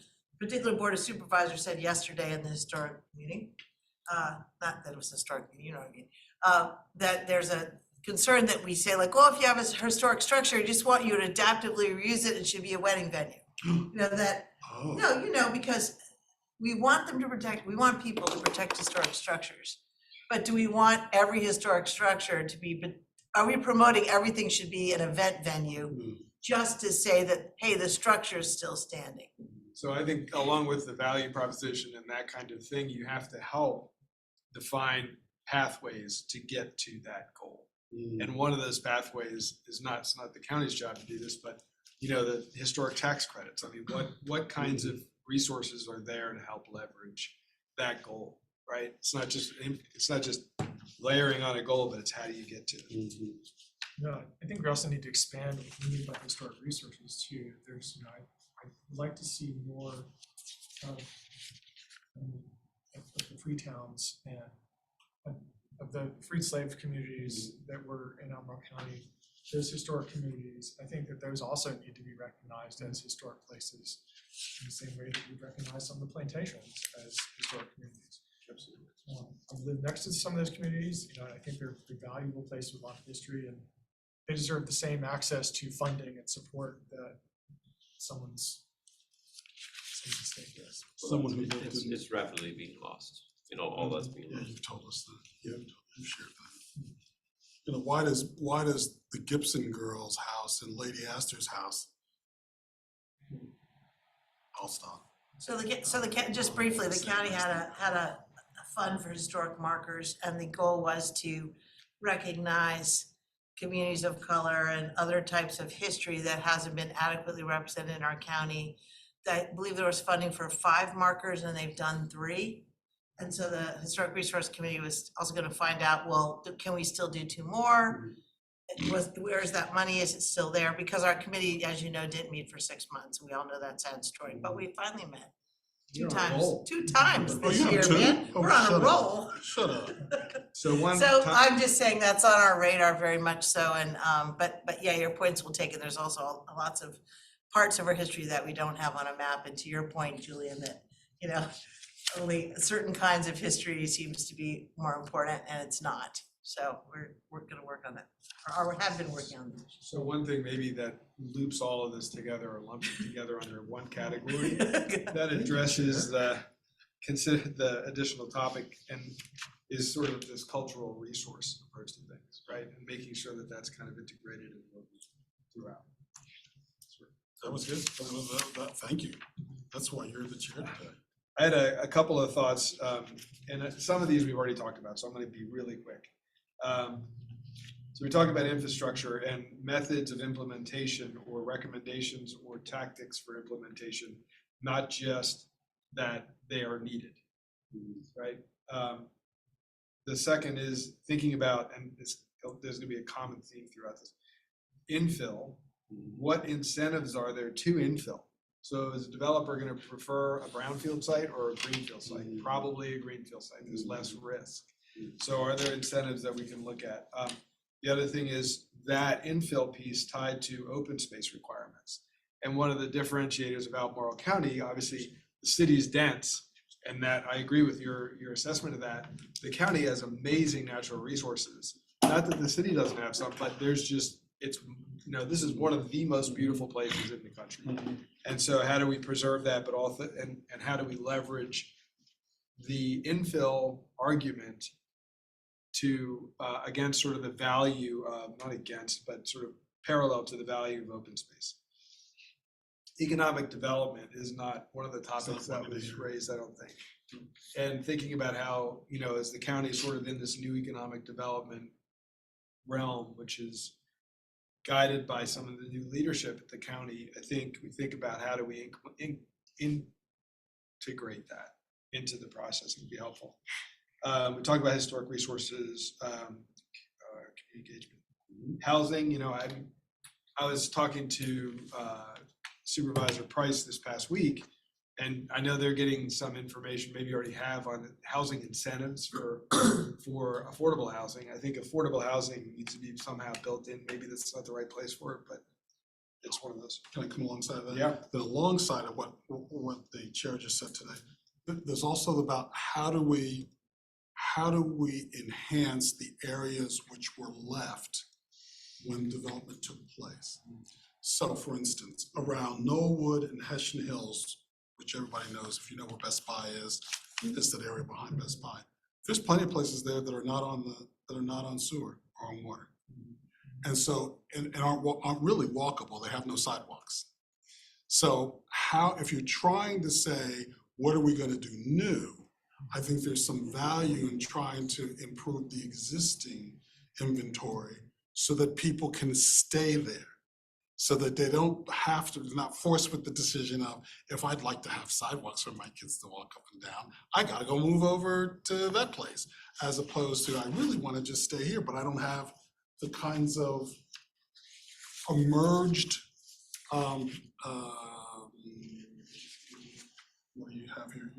particular board of supervisors said yesterday in the historic meeting, not that it was a historic meeting, you know what I mean, that there's a concern that we say like, well, if you have a historic structure, I just want you to adaptively reuse it, it should be a wedding venue. You know, that, Oh. no, you know, because we want them to protect, we want people to protect historic structures. But do we want every historic structure to be are we promoting everything should be an event venue? Mm. Just to say that, hey, the structure is still standing. So I think along with the value proposition and that kind of thing, you have to help define pathways to get to that goal. And one of those pathways is not, it's not the county's job to do this, but you know, the historic tax credits. I mean, what kinds of resources are there to help leverage that goal, right? It's not just layering on a goal, but it's how do you get to it? No, I think we also need to expand what we mean by historic resources too. There's, I'd like to see more of the free towns and of the freed slave communities that were in Albemarle County, those historic communities. I think that those also need to be recognized as historic places in the same way that we recognize some of the plantations as historic communities. I've lived next to some of those communities. I think they're valuable places with a lot of history, and they deserve the same access to funding and support that someone's state does. Someone who lived in. It's rapidly being lost, all that's being Yeah, lost. you've told us that. You've shared that. Why does the Gibson girls' house and Lady Astor's house? I'll stop. Just briefly, the county had a fund for historic markers, and the goal was to recognize communities of color and other types of history that hasn't been adequately represented in our county. I believe there was funding for 5 markers, and they've done 3. And so the Historic Resource Committee was also gonna find out, well, can we still do 2 more? Where is that money? Is it still there? Because our committee, as you know, didn't meet for 6 months. We all know that sad story, but we finally met. You're on a roll. 2 times Oh, this you have year, 2? man. Oh, We're on a shut up. roll. Shut up. So one So time, I'm just saying that's on our radar very much so, and but yeah, your points will take it. There's also lots of parts of our history that we don't have on a map, and to your point, Julian, that only certain kinds of history seems to be more important, and it's not. So we're gonna work on that, or we have been working on that. so one thing maybe that loops all of this together or lumps it together under one category that addresses consider the additional topic and is sort of this cultural resource approach to things, right? And making sure that that's kind of integrated and woven throughout. That was good. Thank you. That's why you're the chair today. I had a couple of thoughts, and some of these we've already talked about, so I'm gonna be really quick. So we talked about infrastructure and methods of implementation or recommendations or tactics for implementation, not just that they are needed, right? The second is thinking about, and there's gonna be a common theme throughout this, infill. What incentives are there to infill? So is a developer gonna prefer a brownfield site or a greenfield site? Probably a greenfield site, there's less risk. So are there incentives that we can look at? The other thing is that infill piece tied to open space requirements. And one of the differentiators of Albemarle County, obviously, the city is dense, and that I agree with your assessment of that. The county has amazing natural resources. Not that the city doesn't have some, but there's just, this is one of the most beautiful places in the country. And so how do we preserve that, but also, and how do we leverage the infill argument to, against sort of the value of, not against, but sort of parallel to the value of open space? Economic development is not one of the topics that was raised, I don't think. And thinking about how, as the county is sort of in this new economic development realm, which is guided by some of the new leadership at the county, I think we think about how do we integrate that into the process. It would be helpful. We talked about historic resources, community engagement, housing. I was talking to Supervisor Price this past week, and I know they're getting some information, maybe you already have, on housing incentives for affordable housing. I think affordable housing needs to be somehow built in. Maybe that's not the right place for it, but it's one of those. Can I come alongside of that? Yeah. Then alongside of what the chair just said today, there's also about how do we enhance the areas which were left when development took place. So for instance, around Knollwood and Hessian Hills, which everybody knows, if you know where Best Buy is, it's that area behind Best Buy. There's plenty of places there that are not on sewer or on water. And so, and aren't really walkable, they have no sidewalks. So how, if you're trying to say, what are we gonna do new? I think there's some value in trying to improve the existing inventory so that people can stay there. So that they don't have to, they're not forced with the decision of, if I'd like to have sidewalks for my kids to walk up and down, I gotta go move over to that place. As opposed to, I really wanna just stay here, but I don't have the kinds of emerged, what do you have here?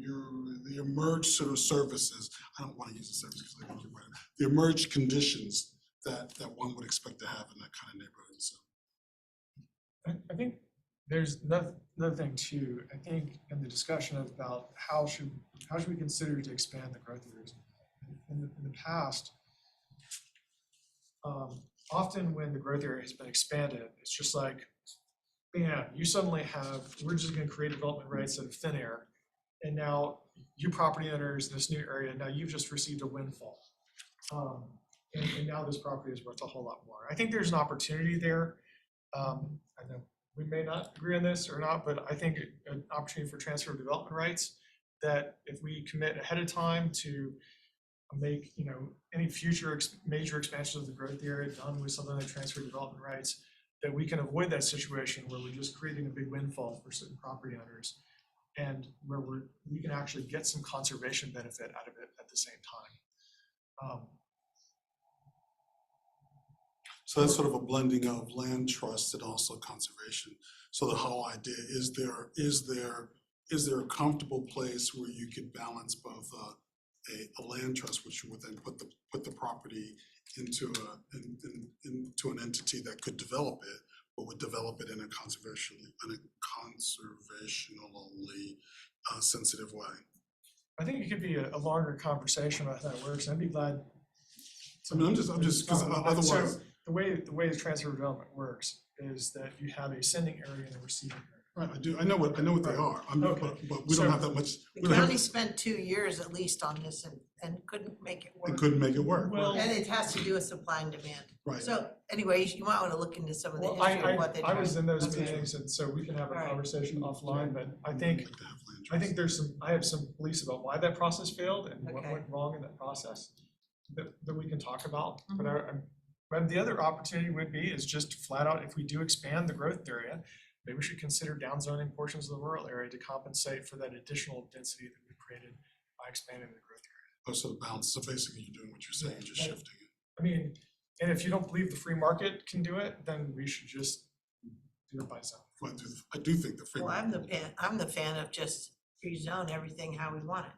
The emerged sort of services, I don't wanna use the services, I think you're right. The emerged conditions that one would expect to have in that kind of neighborhood, so. I think there's another thing too. I think in the discussion about how should we consider to expand the growth areas? In the past, often when the growth area has been expanded, it's just like, bam, you suddenly have, we're just gonna create development rights out of thin air. And now you property owners in this new area, now you've just received a windfall. And now this property is worth a whole lot more. I think there's an opportunity there. I know we may not agree on this or not, but I think an opportunity for transfer of development rights, that if we commit ahead of time to make, any future major expansions of the growth area done with something like transfer of development rights, that we can avoid that situation where we're just creating a big windfall for certain property owners, and where we can actually get some conservation benefit out of it at the same time. So that's sort of a blending of land trust and also conservation. So the whole idea, is there a comfortable place where you could balance both a land trust, which would then put the property into an entity that could develop it, but would develop it in a conservationally sensitive way. I think it could be a longer conversation about how that works. I'd be glad. I mean, I'm just, because otherwise. So the way the transfer of development works is that you have a sending area and a receiving area. Right, I know what they are, Okay. but we don't have that much, we The don't have, county spent 2 years at least on this and couldn't make it we work. couldn't make it work. Well, And it has to do with supply and demand. Right. So anyway, you might want to look into some of the Well, history of what they I was in those Okay. meetings, and so we can have a All right. conversation offline, but I We'd think, like to have land trust. there's I have some beliefs about why that process failed and what Okay. went wrong in that process that we can talk about. But the other opportunity would be is just flat out, if we do expand the growth area, maybe we should consider downzoning portions of the rural area to compensate for that additional density that we created by expanding the growth area. Oh, so the balance, so basically you're doing what you're saying, just Yeah. shifting it. I mean, and if you don't believe the free market can do it, then we should just do it by zone. Well, I do think the free. Well, market- I'm the fan of just rezone everything how we want it.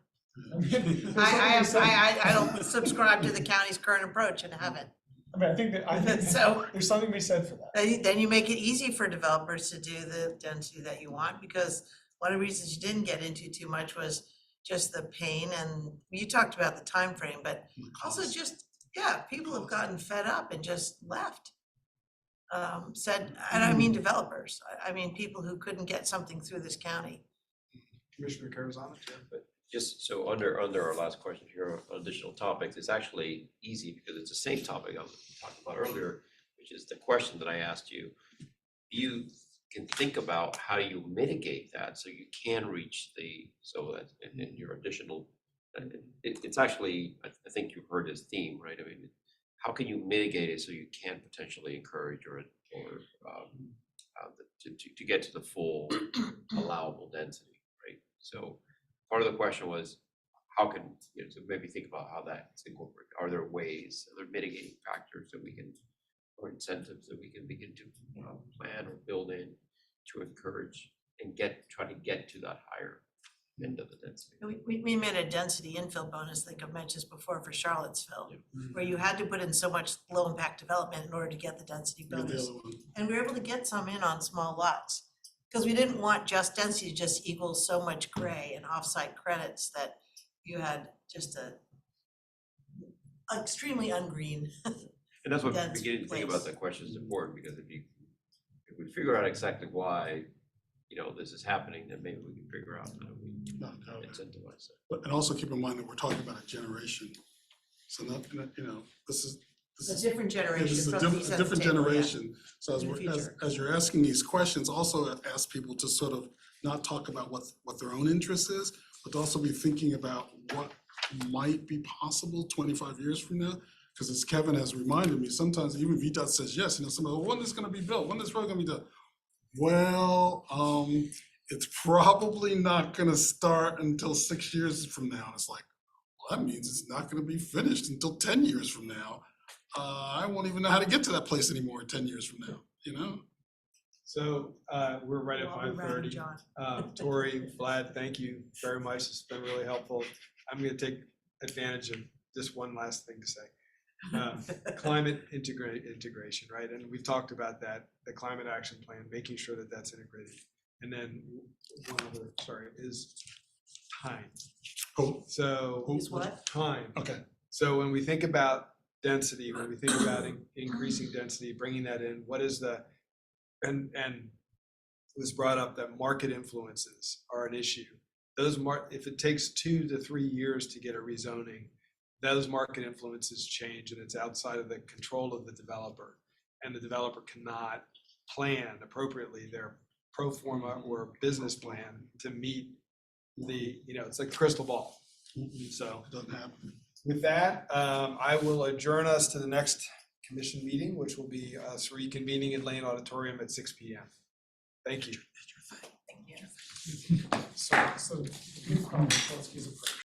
There's I don't subscribe to the county's current approach and haven't. I think So- there's something to be said for that. Then you make it easy for developers to do the density that you want, because one of the reasons you didn't get into too much was just the pain, and you talked about the time frame, but and the also cost. just, yeah, people have gotten fed up and just left. And I mean developers, I mean people who couldn't get something through this county. Commissioner Carazana? Just so under our last question here on additional topics, it's actually easy because it's the same topic I was talking about earlier, which is the question that I asked you. You can think about how you mitigate that so you can reach so that in your additional, it's actually, I think you heard this theme, right? I mean, how can you mitigate it so you can potentially encourage or to get to the full allowable density, right? So part of the question was, how can, so maybe think about how that's incorporated. Are there ways, are there mitigating factors that we can, or incentives that we can begin to plan or build in to encourage and try to get to that higher end of the density? We made a density infill bonus, like I've mentioned before, for Charlottesville, where you had to put in so much low impact development in order to get the density And the bonus. other one, And we were able to get some in on small lots, because we didn't want just density to just equal so much gray and offsite credits that you had just a extremely ungreen. And that's what dense beginning to think about place. that question is important, because if we figure out exactly why, this is happening, then maybe we can figure out how we incentivize it. and also keep in mind that we're talking about a generation. So not, this is, this A is- different yeah, generation this is from a these at the different table, yeah. generation. So In the future. as you're asking these questions, also ask people to sort of not talk about what their own interest is, but to also be thinking about what might be possible 25 years from now. Because as Kevin has reminded me, sometimes even VDOT says yes, somebody, well, when is it gonna be built? When is road gonna be done? Well, it's probably not gonna start until 6 years from now. And it's like, well, that means it's not gonna be finished until 10 years from now. I won't even know how to get to that place anymore 10 years from now, you know? So, we're right at Well, we're running, 5:30. John. Tori, Vlad, thank you very much. It's been really helpful. I'm gonna take advantage of just one last thing to say. Climate integration, right? And we've talked about that, the climate action plan, making sure that that's integrated. And then one other, sorry, is time. Oh, So. Is what? Time. okay. So when we think about density, when we think about increasing density, bringing that in, what is the, and it was brought up that market influences are an issue. Those if it takes 2 to 3 years to get a rezoning, those market influences change and it's outside of the control of the developer. And the developer cannot plan appropriately their pro forma or business plan to meet the, it's like the crystal ball. So Doesn't happen. with that, I will adjourn us to the next commission meeting, which will be us reconvening in Lane Auditorium at 6 p.m. Thank you. Thank you. So the new Carl Chelsky's approach